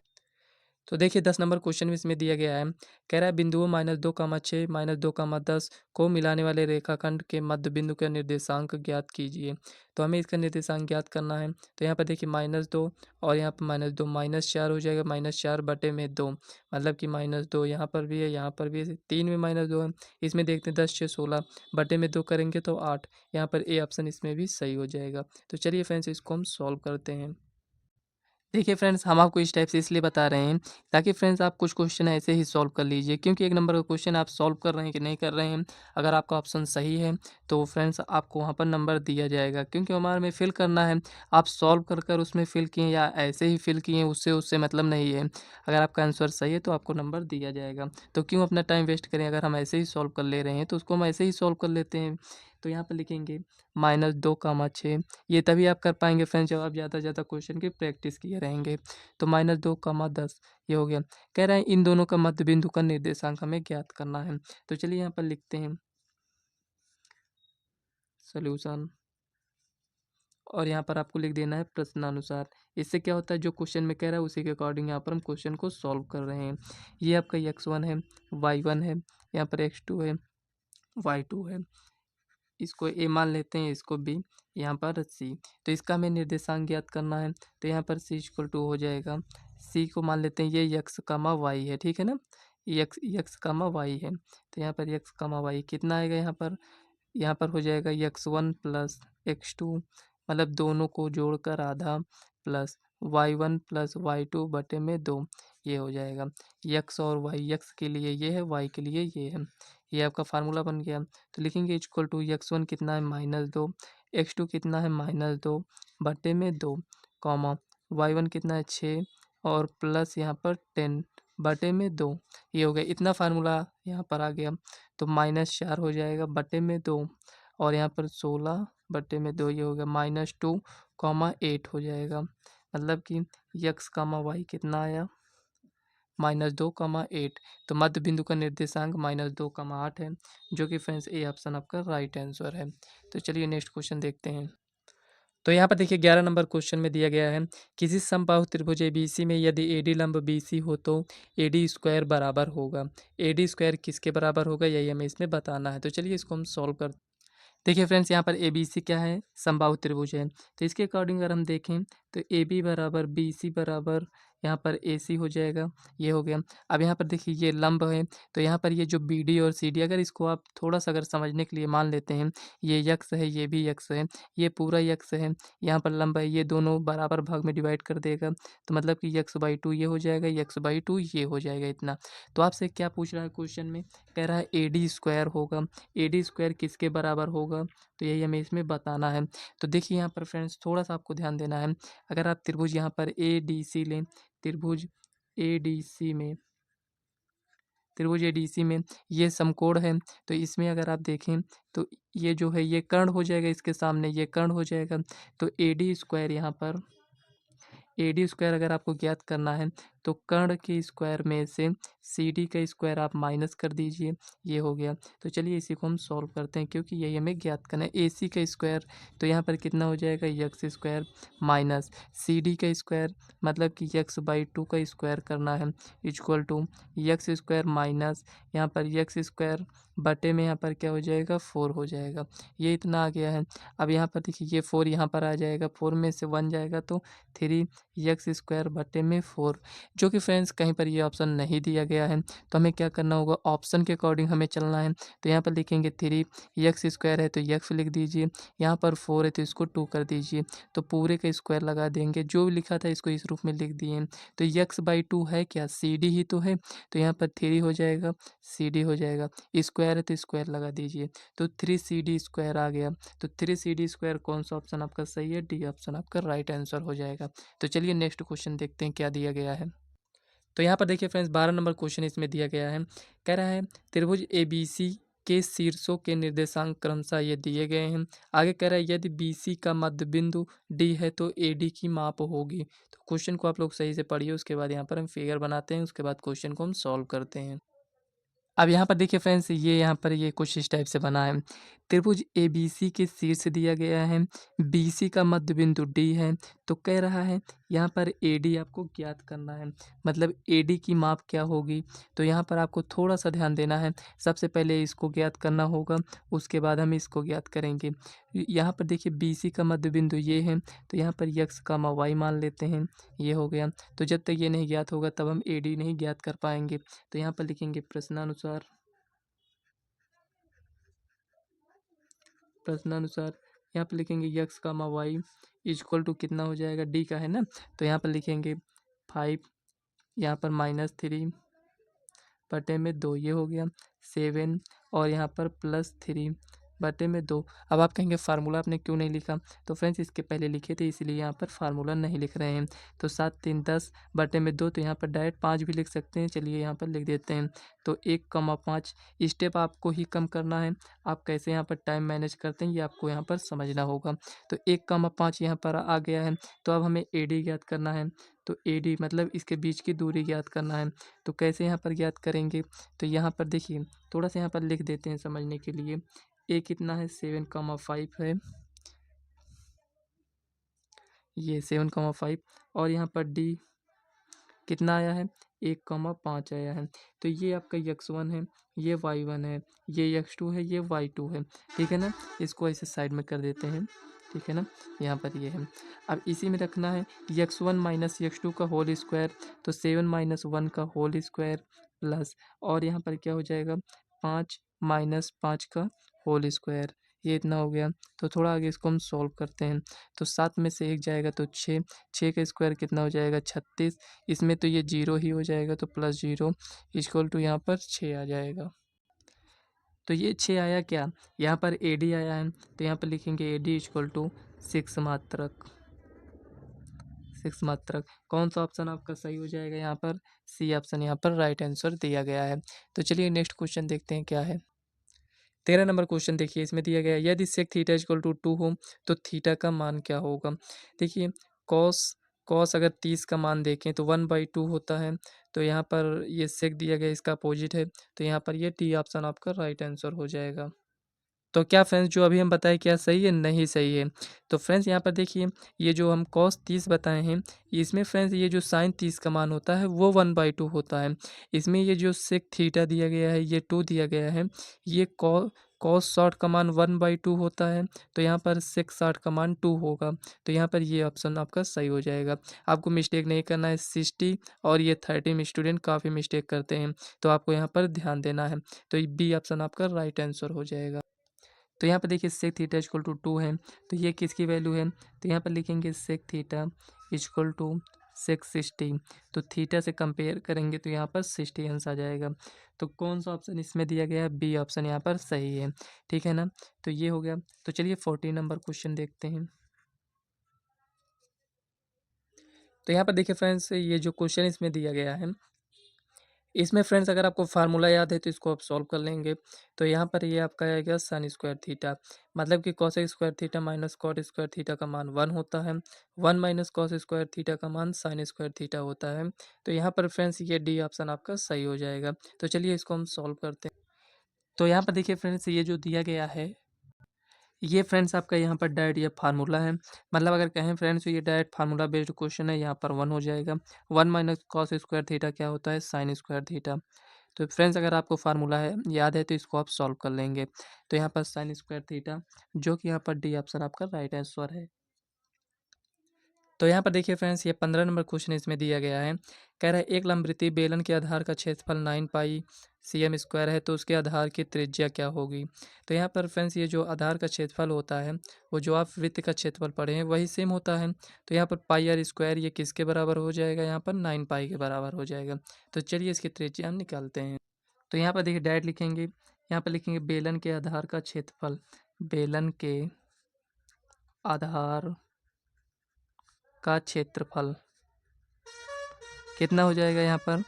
तो देखिए 10 नंबर क्वेश्चन में इसमें दिया गया है, कह रहा है बिंदुओं -2, 6, -2, 10 को मिलाने वाले रेखाखंड के मध्य बिंदु का निर्देशांक ज्ञात कीजिए। तो हमें इसका निर्देशांक ज्ञात करना है। तो यहाँ पर देखिए -2 और यहाँ पर -2 -4 हो जाएगा, -4/2 मतलब कि -2 यहाँ पर भी है, यहाँ पर भी है, 3 में -2 है। इसमें देखते हैं 10 6 16 बटे में 2 करेंगे तो 8। यहाँ पर ए ऑप्शन इसमें भी सही हो जाएगा। तो चलिए फ्रेंड्स इसको हम सॉल्व करते हैं। देखिए फ्रेंड्स, हम आपको इस टाइप से इसलिए बता रहे हैं ताकि फ्रेंड्स आप कुछ क्वेश्चन ऐसे ही सॉल्व कर लीजिए, क्योंकि 1 नंबर का क्वेश्चन आप सॉल्व कर रहे हैं कि नहीं कर रहे हैं, अगर आपका ऑप्शन सही है तो फ्रेंड्स आपको वहाँ पर नंबर दिया जाएगा, क्योंकि हमारे में फिल करना है। आप सॉल्व कर कर उसमें फिल किए या ऐसे ही फिल किए, उससे उससे मतलब नहीं है। अगर आपका आंसर सही है तो आपको नंबर दिया जाएगा। तो क्यों अपना टाइम वेस्ट करें, अगर हम ऐसे ही सॉल्व कर ले रहे हैं तो उसको हम ऐसे ही सॉल्व कर लेते हैं। तो यहाँ पर लिखेंगे -2, 6। ये तभी आप कर पाएंगे फ्रेंड्स जब आप ज़्यादा से ज़्यादा क्वेश्चन की प्रैक्टिस किए रहेंगे। तो -2, 10 ये हो गया। कह रहा है इन दोनों का मध्य बिंदु का निर्देशांक हमें ज्ञात करना है। तो चलिए यहाँ पर लिखते हैं सॉल्यूशन, और यहाँ पर आपको लिख देना है प्रश्नानुसार। इससे क्या होता है, जो क्वेश्चन में कह रहा है उसी के अकॉर्डिंग यहाँ पर हम क्वेश्चन को सॉल्व कर रहे हैं। ये आपका x1 है, y1 है, यहाँ पर x2 है, y2 है। इसको ए मान लेते हैं, इसको बी, यहाँ पर सी। तो इसका हमें निर्देशांक ज्ञात करना है। तो यहाँ पर सी इक्वल टू हो जाएगा, सी को मान लेते हैं ये यक्स कामा वाई है, ठीक है ना, यक्स यक्स कामा वाई है। तो यहाँ पर यक्स कामा वाई कितना आएगा, यहाँ पर हो जाएगा x1 प्लस x2, मतलब दोनों को जोड़कर आधा, प्लस y1 प्लस y2 बटे में 2, ये हो जाएगा। x और y, x के लिए ये है, y के लिए ये है। ये आपका फार्मूला बन गया। तो लिखेंगे इक्वल टू x1 कितना है -2, x2 कितना है -2 बटे में 2, कॉमा y1 कितना है 6 और प्लस यहाँ पर 10 बटे में 2, ये हो गया। इतना फार्मूला यहाँ पर आ गया। तो -4 हो जाएगा बटे में 2, और यहाँ पर 16 बटे में 2, ये हो गया -2, 8 हो जाएगा। मतलब कि यक्स कामा वाई कितना आया, -2, 8। तो मध्य बिंदु का निर्देशांक -2, 8 है, जो कि फ्रेंड्स ए ऑप्शन आपका राइट आंसर है। तो चलिए नेक्स्ट क्वेश्चन देखते हैं। तो यहाँ पर देखिए 11 नंबर क्वेश्चन में दिया गया है, किसी समबाहु त्रिभुज एबीसी में यदि एडी लंब बीसी हो तो एडी स्क्वायर बराबर होगा। एडी स्क्वायर किसके बराबर होगा, यही हमें इसमें बताना है। तो चलिए इसको हम सॉल्व करते हैं। देखिए फ्रेंड्स, यहाँ पर ए बी सी क्या है, समबाहु त्रिभुज है। तो इसके अकॉर्डिंग अगर हम देखें तो ए बी बराबर बी सी बराबर यहाँ पर ए सी हो जाएगा, ये हो गया। अब यहाँ पर देखिए ये लंब है, तो यहाँ पर ये जो बी डी और सी डी, अगर इसको आप थोड़ा सा अगर समझने के लिए मान लेते हैं, ये यक्स है, ये भी यक्स है, ये पूरा यक्स है, यहाँ पर लंब है, ये दोनों बराबर भाग में डिवाइड कर देगा। तो मतलब कि x/2 ये हो जाएगा, x/2 ये हो जाएगा, इतना। तो आपसे क्या पूछ रहा है क्वेश्चन में, कह रहा है ए डी स्क्वायर होगा, ए डी स्क्वायर किसके बराबर होगा, तो यही हमें इसमें बताना है। तो देखिए यहाँ पर फ्रेंड्स थोड़ा सा आपको ध्यान देना है। अगर आप त्रिभुज यहाँ पर ए डी सी लें, त्रिभुज ए डी सी में, त्रिभुज ए डी सी में ये समकोण है। तो इसमें अगर आप देखें तो ये जो है ये कर्ण हो जाएगा, इसके सामने ये कर्ण हो जाएगा। तो ए डी स्क्वायर यहाँ पर, ए डी स्क्वायर अगर आपको ज्ञात करना है तो कर्ण के स्क्वायर में से सी डी का स्क्वायर आप माइनस कर दीजिए, ये हो गया। तो चलिए इसी को हम सॉल्व करते हैं, क्योंकि यही हमें ज्ञात करना है। ए सी का स्क्वायर तो यहाँ पर कितना हो जाएगा, x square minus C D का स्क्वायर, मतलब कि x/2 का स्क्वायर करना है, equal to x square minus यहाँ पर यक्स स्क्वायर बटे में यहाँ पर क्या हो जाएगा, 4 हो जाएगा। ये इतना आ गया है। अब यहाँ पर देखिए ये 4 यहाँ पर आ जाएगा, 4 में से 1 जाएगा तो 3 यक्स स्क्वायर बटे में 4, जो कि फ्रेंड्स कहीं पर ये ऑप्शन नहीं दिया गया है। तो हमें क्या करना होगा, ऑप्शन के अकॉर्डिंग हमें चलना है। तो यहाँ पर लिखेंगे 3 यक्स स्क्वायर है तो यक्स लिख दीजिए, यहाँ पर 4 है तो इसको 2 कर दीजिए, तो पूरे का स्क्वायर लगा देंगे। जो लिखा था इसको इस रूप में लिख दिए। तो यक्स/2 है क्या, सी डी ही तो है, तो यहाँ पर 3 हो जाएगा, सी डी हो जाएगा, स्क्वायर है तो स्क्वायर लगा दीजिए, तो 3 सी डी स्क्वायर आ गया। तो 3 सी डी स्क्वायर कौन सा ऑप्शन आपका सही है, डी ऑप्शन आपका राइट आंसर हो जाएगा। तो चलिए नेक्स्ट क्वेश्चन देखते हैं क्या दिया गया है। तो यहाँ पर देखिए फ्रेंड्स 12 नंबर क्वेश्चन इसमें दिया गया है, कह रहा है त्रिभुज एबीसी के शीर्षों के निर्देशांक क्रमशः ये दिए गए हैं। आगे कह रहा है यदि बीसी का मध्य बिंदु डी है तो एडी की माप होगी। तो क्वेश्चन को आप लोग सही से पढ़िए, उसके बाद यहाँ पर हम फिगर बनाते हैं, उसके बाद क्वेश्चन को हम सॉल्व करते हैं। अब यहाँ पर देखिए फ्रेंड्स, ये यहाँ पर ये कुछ इस टाइप से बना है। त्रिभुज एबीसी के शीर्ष दिया गया है, बीसी का मध्य बिंदु डी है, तो कह रहा है यहाँ पर AD आपको ज्ञात करना है, मतलब AD की माप क्या होगी। तो यहाँ पर आपको थोड़ा सा ध्यान देना है। सबसे पहले इसको ज्ञात करना होगा, उसके बाद हम इसको ज्ञात करेंगे। यहाँ पर देखिए BC का मध्य बिंदु ये है, तो यहाँ पर x, y मान लेते हैं, ये हो गया। तो जब तक ये नहीं ज्ञात होगा तब हम AD नहीं ज्ञात कर पाएंगे। तो यहाँ पर लिखेंगे प्रश्नानुसार यहाँ पर लिखेंगे x, y इक्वल टू कितना हो जाएगा, D का है ना, तो यहाँ पर लिखेंगे 5, यहाँ पर -3 बटे में 2, ये हो गया 7 और यहाँ पर +3 बटे में 2। अब आप कहेंगे फार्मूला आपने क्यों नहीं लिखा, तो फ्रेंड्स इसके पहले लिखे थे इसलिए यहाँ पर फार्मूला नहीं लिख रहे हैं। तो 7 3 10 बटे में 2, तो यहाँ पर डायरेक्ट 5 भी लिख सकते हैं। चलिए यहाँ पर लिख देते हैं। तो 1,5 स्टेप आपको ही कम करना है। आप कैसे यहाँ पर टाइम मैनेज करते हैं ये आपको यहाँ पर समझना होगा। तो 1,5 यहाँ पर आ गया है। तो अब हमें AD ज्ञात करना है। तो AD मतलब इसके बीच की दूरी ज्ञात करना है। तो कैसे यहाँ पर ज्ञात करेंगे, तो यहाँ पर देखिए थोड़ा सा यहाँ पर लिख देते हैं समझने के लिए। A कितना है, 7,5 है, ये 7,5 और यहाँ पर D कितना आया है, 1,5 आया है। तो ये आपका x1 है, ये y1 है, ये x2 है, ये y2 है। ठीक है ना, इसको ऐसे साइड में कर देते हैं। ठीक है ना, यहाँ पर ये है। अब इसी में रखना है x1 माइनस x2 का होल स्क्वायर, तो 7 माइनस 1 का होल स्क्वायर प्लस, और यहाँ पर क्या हो जाएगा 5 माइनस 5 का होल स्क्वायर, ये इतना हो गया। तो थोड़ा आगे इसको हम सॉल्व करते हैं। तो 7 में से 1 जाएगा तो 6, 6 का स्क्वायर कितना हो जाएगा 36, इसमें तो ये 0 ही हो जाएगा, तो +0 इक्वल टू यहाँ पर 6 आ जाएगा। तो ये 6 आया क्या, यहाँ पर AD आया है, तो यहाँ पर लिखेंगे AD इक्वल टू 6 मात्रक। 6 मात्रक कौन सा ऑप्शन आपका सही हो जाएगा, यहाँ पर C ऑप्शन यहाँ पर राइट आंसर दिया गया है। तो चलिए नेक्स्ट क्वेश्चन देखते हैं क्या है। 13 नंबर क्वेश्चन देखिए, इसमें दिया गया है यदि सेक थीटा इक्वल टू 2 हो तो थीटा का मान क्या होगा। देखिए कॉस कॉस अगर 30 का मान देखें तो 1/2 होता है। तो यहाँ पर ये सेक दिया गया इसका अपोजिट है, तो यहाँ पर ये डी ऑप्शन आपका राइट आंसर हो जाएगा। तो क्या फ्रेंड्स जो अभी हम बताए क्या सही है, नहीं सही है। तो फ्रेंड्स यहाँ पर देखिए ये जो हम cos 30 बताए हैं, इसमें फ्रेंड्स ये जो sin 30 का मान होता है वो 1/2 होता है। इसमें ये जो sec थीटा दिया गया है, ये 2 दिया गया है, ये cos 60 का मान 1/2 होता है। तो यहाँ पर sec 60 का मान 2 होगा। तो यहाँ पर ये ऑप्शन आपका सही हो जाएगा। आपको मिस्टेक नहीं करना है। 60 और ये 30 में स्टूडेंट काफ़ी मिस्टेक करते हैं, तो आपको यहाँ पर ध्यान देना है। तो बी ऑप्शन आपका राइट आंसर हो जाएगा। तो यहाँ पर देखिए सेक थीटा इक्वल टू 2 है, तो ये किसकी वैल्यू है, तो यहाँ पर लिखेंगे सेक थीटा इक्वल टू सेक 60। तो थीटा से कंपेयर करेंगे तो यहाँ पर 60 आंसर आ जाएगा। तो कौन सा ऑप्शन इसमें दिया गया है, बी ऑप्शन यहाँ पर सही है। ठीक है ना, तो ये हो गया। तो चलिए 14 नंबर क्वेश्चन देखते हैं। तो यहाँ पर देखिए फ्रेंड्स ये जो क्वेश्चन इसमें दिया गया है, इसमें फ्रेंड्स अगर आपको फार्मूला याद है तो इसको आप सॉल्व कर लेंगे। तो यहाँ पर ये आपका आएगा साइन स्क्वायर थीटा, मतलब कि cosec square theta minus cot square theta का मान 1 होता है। 1 माइनस कॉस स्क्वायर थीटा का मान साइन स्क्वायर थीटा होता है। तो यहाँ पर फ्रेंड्स ये डी ऑप्शन आपका सही हो जाएगा। तो चलिए इसको हम सॉल्व करते हैं। तो यहाँ पर देखिए फ्रेंड्स ये जो दिया गया है, ये फ्रेंड्स आपका यहाँ पर डायरेक्ट ये फार्मूला है, मतलब अगर कहें फ्रेंड्स तो ये डायरेक्ट फार्मूला बेस्ड क्वेश्चन है। यहाँ पर 1 हो जाएगा। 1 माइनस कॉस स्क्वायर थीटा क्या होता है, साइन स्क्वायर थीटा। तो फ्रेंड्स अगर आपको फार्मूला है याद है तो इसको आप सॉल्व कर लेंगे। तो यहाँ पर साइन स्क्वायर थीटा, जो कि यहाँ पर डी ऑप्शन आपका राइट आंसर है। तो यहाँ पर देखिए फ्रेंड्स ये 15 नंबर क्वेश्चन इसमें दिया गया है। कह रहा है एक लंबवृत्तीय बेलन के आधार का क्षेत्रफल 9 पाई cm स्क्वायर है, तो उसके आधार की त्रिज्या क्या होगी। तो यहाँ पर फ्रेंड्स ये जो आधार का क्षेत्रफल होता है, वो जो आप वृत्त का क्षेत्रफल पढ़े हैं वही सेम होता है। तो यहाँ पर पाई आर स्क्वायर ये किसके बराबर हो जाएगा, यहाँ पर 9 पाई के बराबर हो जाएगा। तो चलिए इसकी त्रिज्या हम निकालते हैं। तो यहाँ पर देखिए डायरेक्ट लिखेंगे, यहाँ पर लिखेंगे बेलन के आधार का क्षेत्रफल, बेलन के आधार का क्षेत्रफल कितना हो जाएगा यहाँ पर,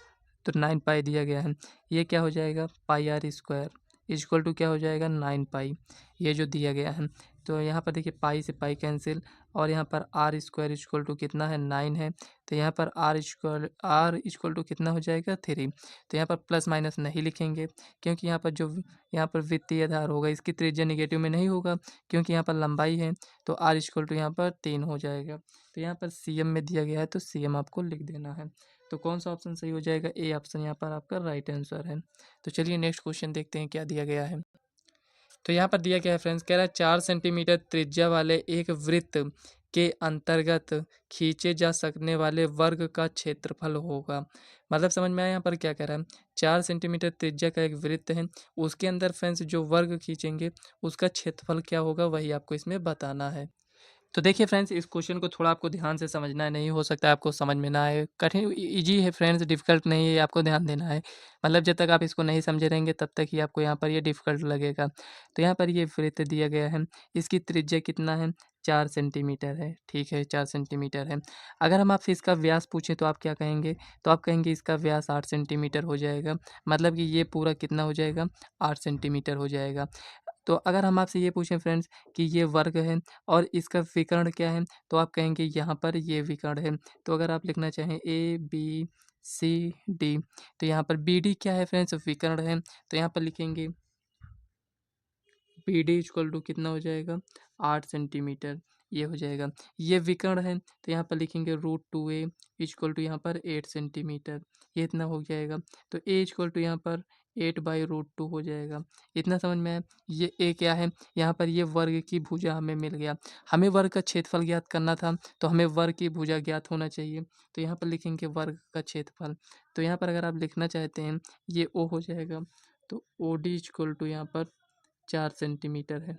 तो 9 पाई दिया गया है। ये क्या हो जाएगा पाई आर स्क्वायर इक्वल टू क्या हो जाएगा 9 पाई, ये जो दिया गया है। तो यहाँ पर देखिए पाई से पाई कैंसिल, और यहाँ पर आर स्क्वायर इक्वल टू कितना है 9 है। तो यहाँ पर आर इक्वल टू कितना हो जाएगा 3। तो यहाँ पर प्लस माइनस नहीं लिखेंगे, क्योंकि यहाँ पर जो यहाँ पर वृत्तीय आधार होगा इसकी त्रिज्या नेगेटिव में नहीं होगा, क्योंकि यहाँ पर लंबाई है। तो आर इक्वल टू यहाँ पर 3 हो जाएगा। तो यहाँ पर सी एम में दिया गया है, तो सी एम आपको लिख देना है। तो कौन सा ऑप्शन सही हो जाएगा? ए ऑप्शन यहाँ पर आपका राइट आंसर है। तो चलिए नेक्स्ट क्वेश्चन देखते हैं क्या दिया गया है। तो यहाँ पर दिया गया है फ्रेंड्स, कह रहा है 4 सेंटीमीटर त्रिज्या वाले एक वृत्त के अंतर्गत खींचे जा सकने वाले वर्ग का क्षेत्रफल होगा। मतलब समझ में आया यहाँ पर क्या कह रहा है? 4 सेंटीमीटर त्रिज्या का एक वृत्त है, उसके अंदर फ्रेंड्स जो वर्ग खींचेंगे उसका क्षेत्रफल क्या होगा, वही आपको इसमें बताना है। तो देखिए फ्रेंड्स, इस क्वेश्चन को थोड़ा आपको ध्यान से समझना है, नहीं हो सकता है आपको समझ में ना आए। कठिन इजी है फ्रेंड्स, डिफ़िकल्ट नहीं है, आपको ध्यान देना है। मतलब जब तक आप इसको नहीं समझे रहेंगे तब तक ही आपको यहाँ पर ये डिफ़िकल्ट लगेगा। तो यहाँ पर ये वृत्त दिया गया है, इसकी त्रिज्या कितना है? 4 सेंटीमीटर है। ठीक है, 4 सेंटीमीटर है। अगर हम आपसे इसका व्यास पूछें तो आप क्या कहेंगे? तो आप कहेंगे इसका व्यास 8 सेंटीमीटर हो जाएगा। मतलब कि ये पूरा कितना हो जाएगा? 8 सेंटीमीटर हो जाएगा। तो अगर हम आपसे ये पूछें फ्रेंड्स कि ये वर्ग है और इसका विकर्ण क्या है, तो आप कहेंगे यहाँ पर ये विकर्ण है। तो अगर आप लिखना चाहें ए बी सी डी, तो यहाँ पर बी डी क्या है फ्रेंड्स? विकर्ण है। तो यहाँ पर लिखेंगे बी डी इक्वल टू कितना हो जाएगा? 8 सेंटीमीटर, ये हो जाएगा। ये विकर्ण है, तो यहाँ पर लिखेंगे root two A equal to यहाँ पर 8 सेंटीमीटर, ये इतना हो जाएगा। तो ए इक्वल टू यहाँ पर 8/√2 हो जाएगा। इतना समझ में आया? ये ए क्या है? यहाँ पर ये वर्ग की भुजा हमें मिल गया। हमें वर्ग का क्षेत्रफल ज्ञात करना था, तो हमें वर्ग की भुजा ज्ञात होना चाहिए। तो यहाँ पर लिखेंगे वर्ग का क्षेत्रफल। तो यहाँ पर अगर आप लिखना चाहते हैं, ये ओ हो जाएगा। तो ओ डी इक्वल टू यहाँ पर 4 सेंटीमीटर है।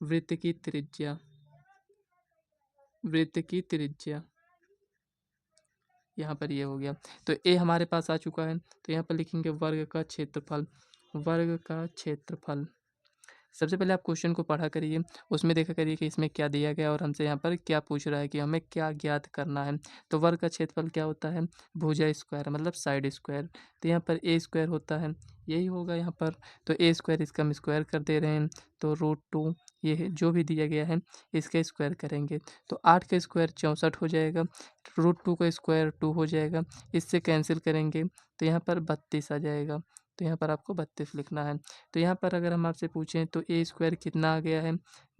वृत्त की त्रिज्या, वृत्त की त्रिज्या यहाँ पर ये हो गया। तो ए हमारे पास आ चुका है, तो यहाँ पर लिखेंगे वर्ग का क्षेत्रफल, वर्ग का क्षेत्रफल। सबसे पहले आप क्वेश्चन को पढ़ा करिए, उसमें देखा करिए कि इसमें क्या दिया गया और हमसे यहाँ पर क्या पूछ रहा है कि हमें क्या ज्ञात करना है। तो वर्ग का क्षेत्रफल क्या होता है? भुजा स्क्वायर, मतलब साइड स्क्वायर। तो यहाँ पर ए स्क्वायर होता है, यही होगा यहाँ पर। तो ए स्क्वायर इसका हम स्क्वायर कर दे रहे हैं, तो √2 ये है जो भी दिया गया है इसका स्क्वायर करेंगे। तो 8 का स्क्वायर 64 हो जाएगा, √2 का स्क्वायर 2 हो जाएगा, इससे कैंसिल करेंगे तो यहाँ पर 32 आ जाएगा। तो यहाँ पर आपको 32 लिखना है। तो यहाँ पर अगर हम आपसे पूछें तो ए स्क्वायर कितना आ गया है?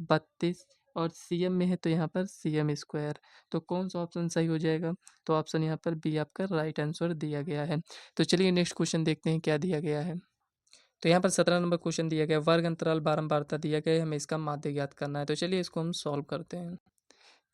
32, और सी एम में है तो यहाँ पर सी एम स्क्वायर। तो कौन सा ऑप्शन सही हो जाएगा? तो ऑप्शन यहाँ पर बी आपका राइट आंसर दिया गया है। तो चलिए नेक्स्ट क्वेश्चन देखते हैं क्या दिया गया है। तो यहाँ पर 17 नंबर क्वेश्चन दिया गया, वर्ग अंतराल बारंबारता दिया गया है, हमें इसका माध्य ज्ञात करना है। तो चलिए इसको हम सॉल्व करते हैं।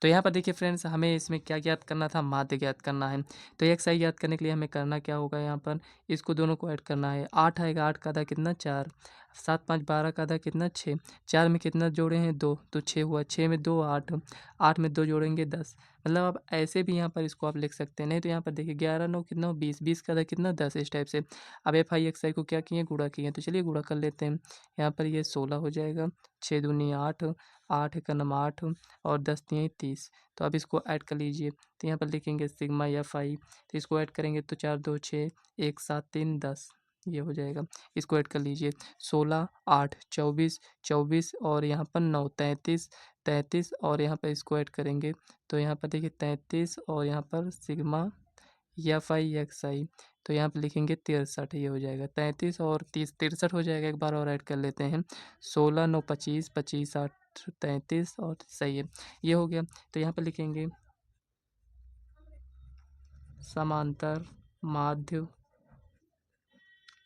तो यहाँ पर देखिए फ्रेंड्स, हमें इसमें क्या ज्ञात करना था? माध्य ज्ञात करना है। तो एक सही ज्ञात करने के लिए हमें करना क्या होगा? यहाँ पर इसको दोनों को ऐड करना है। 8 आएगा, 8 का आधा कितना? 4, 7 5 12 का आधा कितना? 6, 4 में कितना जोड़े हैं? 2, तो 6 हुआ, 6 में 2 8, 8 में 2 जोड़ेंगे 10। मतलब आप ऐसे भी यहाँ पर इसको आप लिख सकते हैं, नहीं तो यहाँ पर देखिए 11 9 कितना हो? 20, 20 का आधा कितना? 10, इस टाइप से। अब एफ आई एक्स आई को क्या किए? गुणा किए। तो चलिए गुणा कर लेते हैं। यहाँ पर ये 16 हो जाएगा, 6 दूनी 8, 8 का नाम 8, और 10 तियाँ 30। तो अब इसको ऐड कर लीजिए, तो यहाँ पर लिखेंगे सिग्मा एफ आई। तो इसको ऐड करेंगे तो 4 2 6, 1 7 3 10, ये हो जाएगा। इसको ऐड कर लीजिए, 16 8 24, 24 और यहाँ पर 9 33, 33 और यहाँ पर इसको ऐड करेंगे तो यहाँ पर देखिए 33 और यहाँ पर sigma f i x i. तो यहाँ पर लिखेंगे 63, ये हो जाएगा। 33 और 30 63 हो जाएगा। एक बार और ऐड कर लेते हैं, 16 9 25, 25 8 33 और सही है, ये हो गया। तो यहाँ पर लिखेंगे समांतर माध्य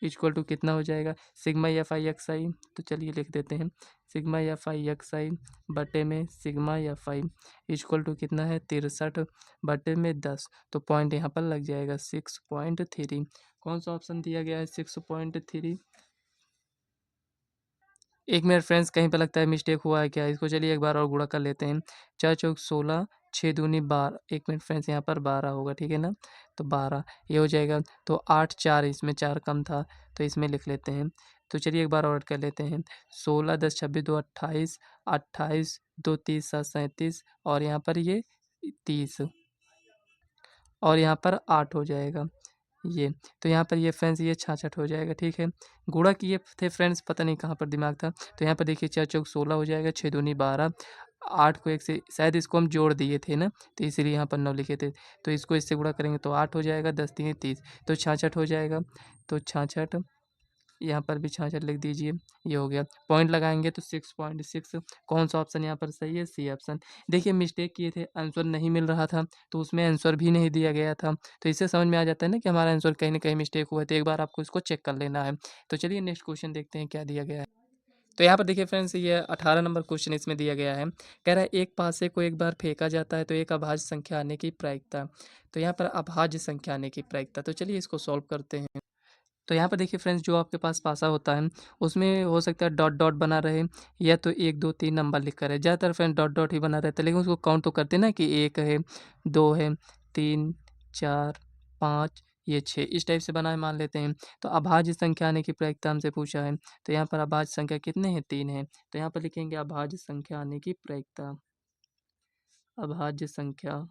इक्वल टू कितना हो जाएगा? Sigma f i x i. तो चलिए लिख देते हैं, sigma f i x i बटे में sigma f i equal to कितना है? 63 बटे में 10। तो पॉइंट यहाँ पर लग जाएगा 6.3। कौन सा ऑप्शन दिया गया है? 6.3। एक मिनट फ्रेंड्स, कहीं पे लगता है मिस्टेक हुआ है क्या? इसको चलिए एक बार और गुणा कर लेते हैं। 4 चौक 16, 6 दूनी 12। एक मिनट फ्रेंड्स, यहाँ पर 12 होगा, ठीक है ना? तो 12 ये हो जाएगा। तो 8 4, इसमें 4 कम था तो इसमें लिख लेते हैं। तो चलिए एक बार और कर लेते हैं, 16 10 26 2 28, 28 2 30 7 37 और यहाँ पर ये 30 और यहाँ पर 8 हो जाएगा। ये। तो यहाँ पर ये फ्रेंड्स ये 66 हो जाएगा, ठीक है। गुणा किए थे फ्रेंड्स, पता नहीं कहाँ पर दिमाग था। तो यहाँ पर देखिए 4 चौक 16 हो जाएगा, 6 दूनी 12, 8 को 1 से शायद इसको हम जोड़ दिए थे ना, तो इसीलिए यहाँ पर 9 लिखे थे। तो इसको इससे गुणा करेंगे तो 8 हो जाएगा, 10 तीन 30, तो 66 हो जाएगा। तो 66 यहाँ पर भी 66 लिख दीजिए, ये हो गया। पॉइंट लगाएँगे तो 6.6, कौन सा ऑप्शन यहाँ पर सही है? C option. देखिए मिस्टेक किए थे, आंसर नहीं मिल रहा था, तो उसमें आंसर भी नहीं दिया गया था। तो इससे समझ में आ जाता है ना कि हमारा आंसर कहीं न कहीं मिस्टेक हुआ है, तो एक बार आपको इसको चेक कर लेना है। तो चलिए नेक्स्ट क्वेश्चन देखते हैं क्या दिया गया है। तो यहाँ पर देखिए फ्रेंड्स ये 18 नंबर क्वेश्चन इसमें दिया गया है। कह रहा है एक पासे को एक बार फेंका जाता है तो एक अभाज्य संख्या आने की प्रायिकता। तो यहाँ पर अभाज्य संख्या आने की प्रायिकता, तो चलिए इसको सॉल्व करते हैं। तो यहाँ पर देखिए फ्रेंड्स जो आपके पास पासा होता है उसमें हो सकता है डॉट डॉट बना रहे या तो 1 2 3 नंबर लिख कर है। ज़्यादातर फ्रेंड डॉट डॉट ही बना रहता है, लेकिन उसको काउंट तो करते हैं ना कि 1 है, 2 है, 3 4 5 ये 6 इस टाइप से बना है मान लेते हैं। तो अभाज्य संख्या आने की प्रायिकता हमसे पूछा है, तो यहाँ पर अभाज्य संख्या कितने हैं? 3 है। तो यहाँ पर लिखेंगे अभाज्य संख्या आने की प्रायिकता, अभाज्य संख्या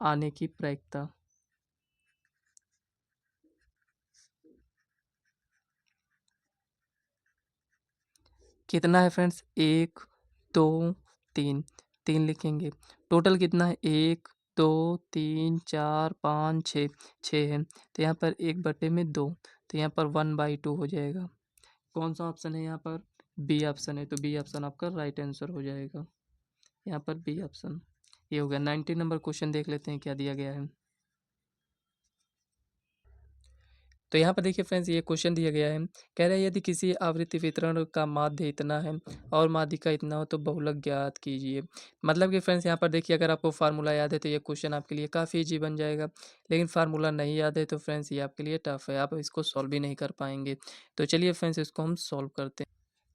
आने की प्रायिकता। कितना है फ्रेंड्स? 1 2 3, 3 लिखेंगे। टोटल कितना है? 1 2 3 4 5 6, 6 है। तो यहाँ पर 1/2, तो यहाँ पर 1/2 हो जाएगा। कौन सा ऑप्शन है यहाँ पर? बी ऑप्शन है, तो बी ऑप्शन आपका राइट आंसर हो जाएगा। यहाँ पर बी ऑप्शन। ये हो गया। 19 नंबर क्वेश्चन देख लेते हैं क्या दिया गया है। तो यहाँ पर देखिए फ्रेंड्स ये क्वेश्चन दिया गया है, कह रहा है यदि किसी आवृत्ति वितरण का माध्य इतना है और माध्यिका इतना हो तो बहुलक ज्ञात कीजिए। मतलब कि फ्रेंड्स यहाँ पर देखिए अगर आपको फार्मूला याद है तो ये क्वेश्चन आपके लिए काफ़ी ईजी बन जाएगा, लेकिन फार्मूला नहीं याद है तो फ्रेंड्स ये आपके लिए टफ है, आप इसको सॉल्व भी नहीं कर पाएंगे। तो चलिए फ्रेंड्स इसको हम सॉल्व करते हैं।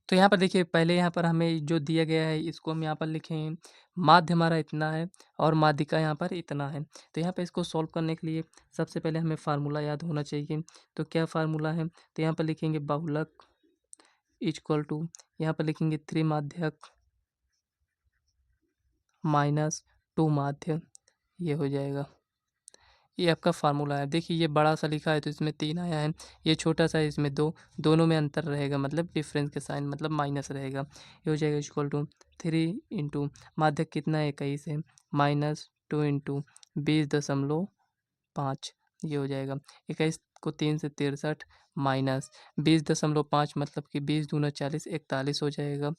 तो यहाँ पर देखिए पहले यहाँ पर हमें जो दिया गया है इसको हम यहाँ पर लिखें, माध्य हमारा इतना है और माध्यिका यहाँ पर इतना है। तो यहाँ पे इसको सॉल्व करने के लिए सबसे पहले हमें फार्मूला याद होना चाहिए। तो क्या फार्मूला है? तो यहाँ पर लिखेंगे बहुलक इक्वल टू, यहाँ पर लिखेंगे त्रिमाध्यक माइनस 2 माध्य, ये हो जाएगा। ये आपका फार्मूला है। देखिए ये बड़ा सा लिखा है तो इसमें 3 आया है, ये छोटा सा है इसमें 2, दोनों में अंतर रहेगा मतलब डिफरेंस के साइन मतलब माइनस रहेगा। ये हो जाएगा इक्वल टू 3 इंटू माध्यक कितना है? 21 है, माइनस 2 इंटू 20.5, ये हो जाएगा। 21 को 3 से 63 माइनस 20.5 मतलब कि 20 दूना 40, 41 हो जाएगा।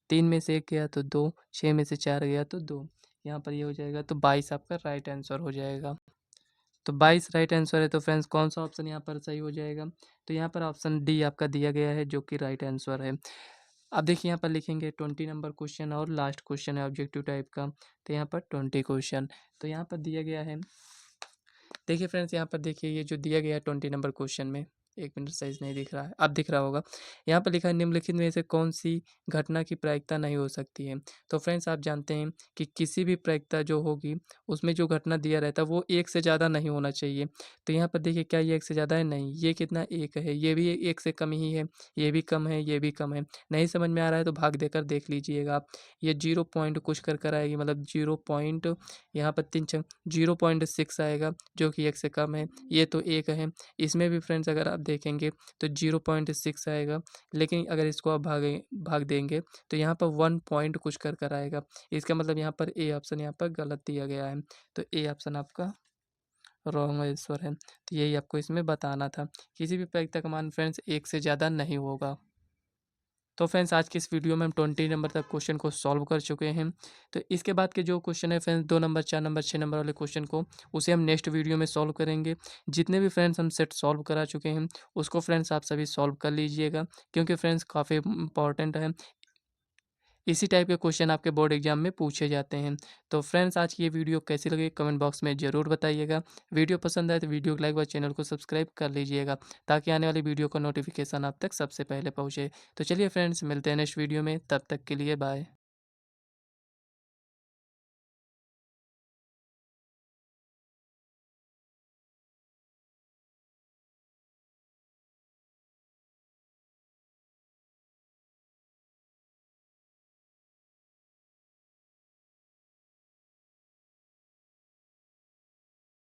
3 में से 1 गया तो 2, 6 में से 4 गया तो 2, यहाँ पर ये हो जाएगा। तो 22 आपका राइट आंसर हो जाएगा। तो 22 राइट आंसर है, तो फ्रेंड्स कौन सा ऑप्शन यहाँ पर सही हो जाएगा? तो यहाँ पर ऑप्शन डी आपका दिया गया है जो कि राइट आंसर है। अब देखिए यहाँ पर लिखेंगे 20 नंबर क्वेश्चन और लास्ट क्वेश्चन है ऑब्जेक्टिव टाइप का, तो यहाँ पर 20 क्वेश्चन। तो यहाँ पर दिया गया है, देखिए फ्रेंड्स यहाँ पर देखिए ये जो दिया गया है 20 नंबर क्वेश्चन में, 1 मिनट साइज नहीं दिख रहा है, अब दिख रहा होगा। यहाँ पर लिखा है निम्नलिखित में से कौन सी घटना की प्रायिकता नहीं हो सकती है। तो फ्रेंड्स आप जानते हैं कि किसी भी प्रायिकता जो होगी उसमें जो घटना दिया रहता है वो 1 से ज़्यादा नहीं होना चाहिए। तो यहाँ पर देखिए क्या ये 1 से ज़्यादा है? नहीं। ये कितना? 1 है। ये भी 1 से कम ही है, ये भी कम है, ये भी कम है। नहीं समझ में आ रहा है तो भाग देकर देख लीजिएगा आप। ये 0 पॉइंट कुछ कर आएगी, मतलब 0 पॉइंट यहाँ पर 3 0.6 आएगा जो कि 1 से कम है, ये तो 1 है। इसमें भी फ्रेंड्स अगर आप देखेंगे तो 0.6 आएगा, लेकिन अगर इसको आप भाग देंगे तो यहाँ पर 1 पॉइंट कुछ कर आएगा। इसका मतलब यहाँ पर ए ऑप्शन यहाँ पर गलत दिया गया है, तो ए ऑप्शन आपका रॉन्ग आंसर है। तो यही आपको इसमें बताना था, किसी भी प्रायिकता का मान फ्रेंड्स 1 से ज़्यादा नहीं होगा। तो फ्रेंड्स आज की इस वीडियो में हम 20 नंबर तक क्वेश्चन को सॉल्व कर चुके हैं। तो इसके बाद के जो क्वेश्चन है फ्रेंड्स 2 नंबर 4 नंबर 6 नंबर वाले क्वेश्चन को उसे हम नेक्स्ट वीडियो में सॉल्व करेंगे। जितने भी फ्रेंड्स हम सेट सॉल्व करा चुके हैं उसको फ्रेंड्स आप सभी सॉल्व कर लीजिएगा, क्योंकि फ्रेंड्स काफ़ी इंपॉर्टेंट है। इसी टाइप के क्वेश्चन आपके बोर्ड एग्जाम में पूछे जाते हैं। तो फ्रेंड्स आज की ये वीडियो कैसी लगी कमेंट बॉक्स में ज़रूर बताइएगा। वीडियो पसंद आए तो वीडियो को लाइक व चैनल को सब्सक्राइब कर लीजिएगा, ताकि आने वाली वीडियो का नोटिफिकेशन आप तक सबसे पहले पहुँचे। तो चलिए फ्रेंड्स मिलते हैं नेक्स्ट वीडियो में, तब तक के लिए बाय।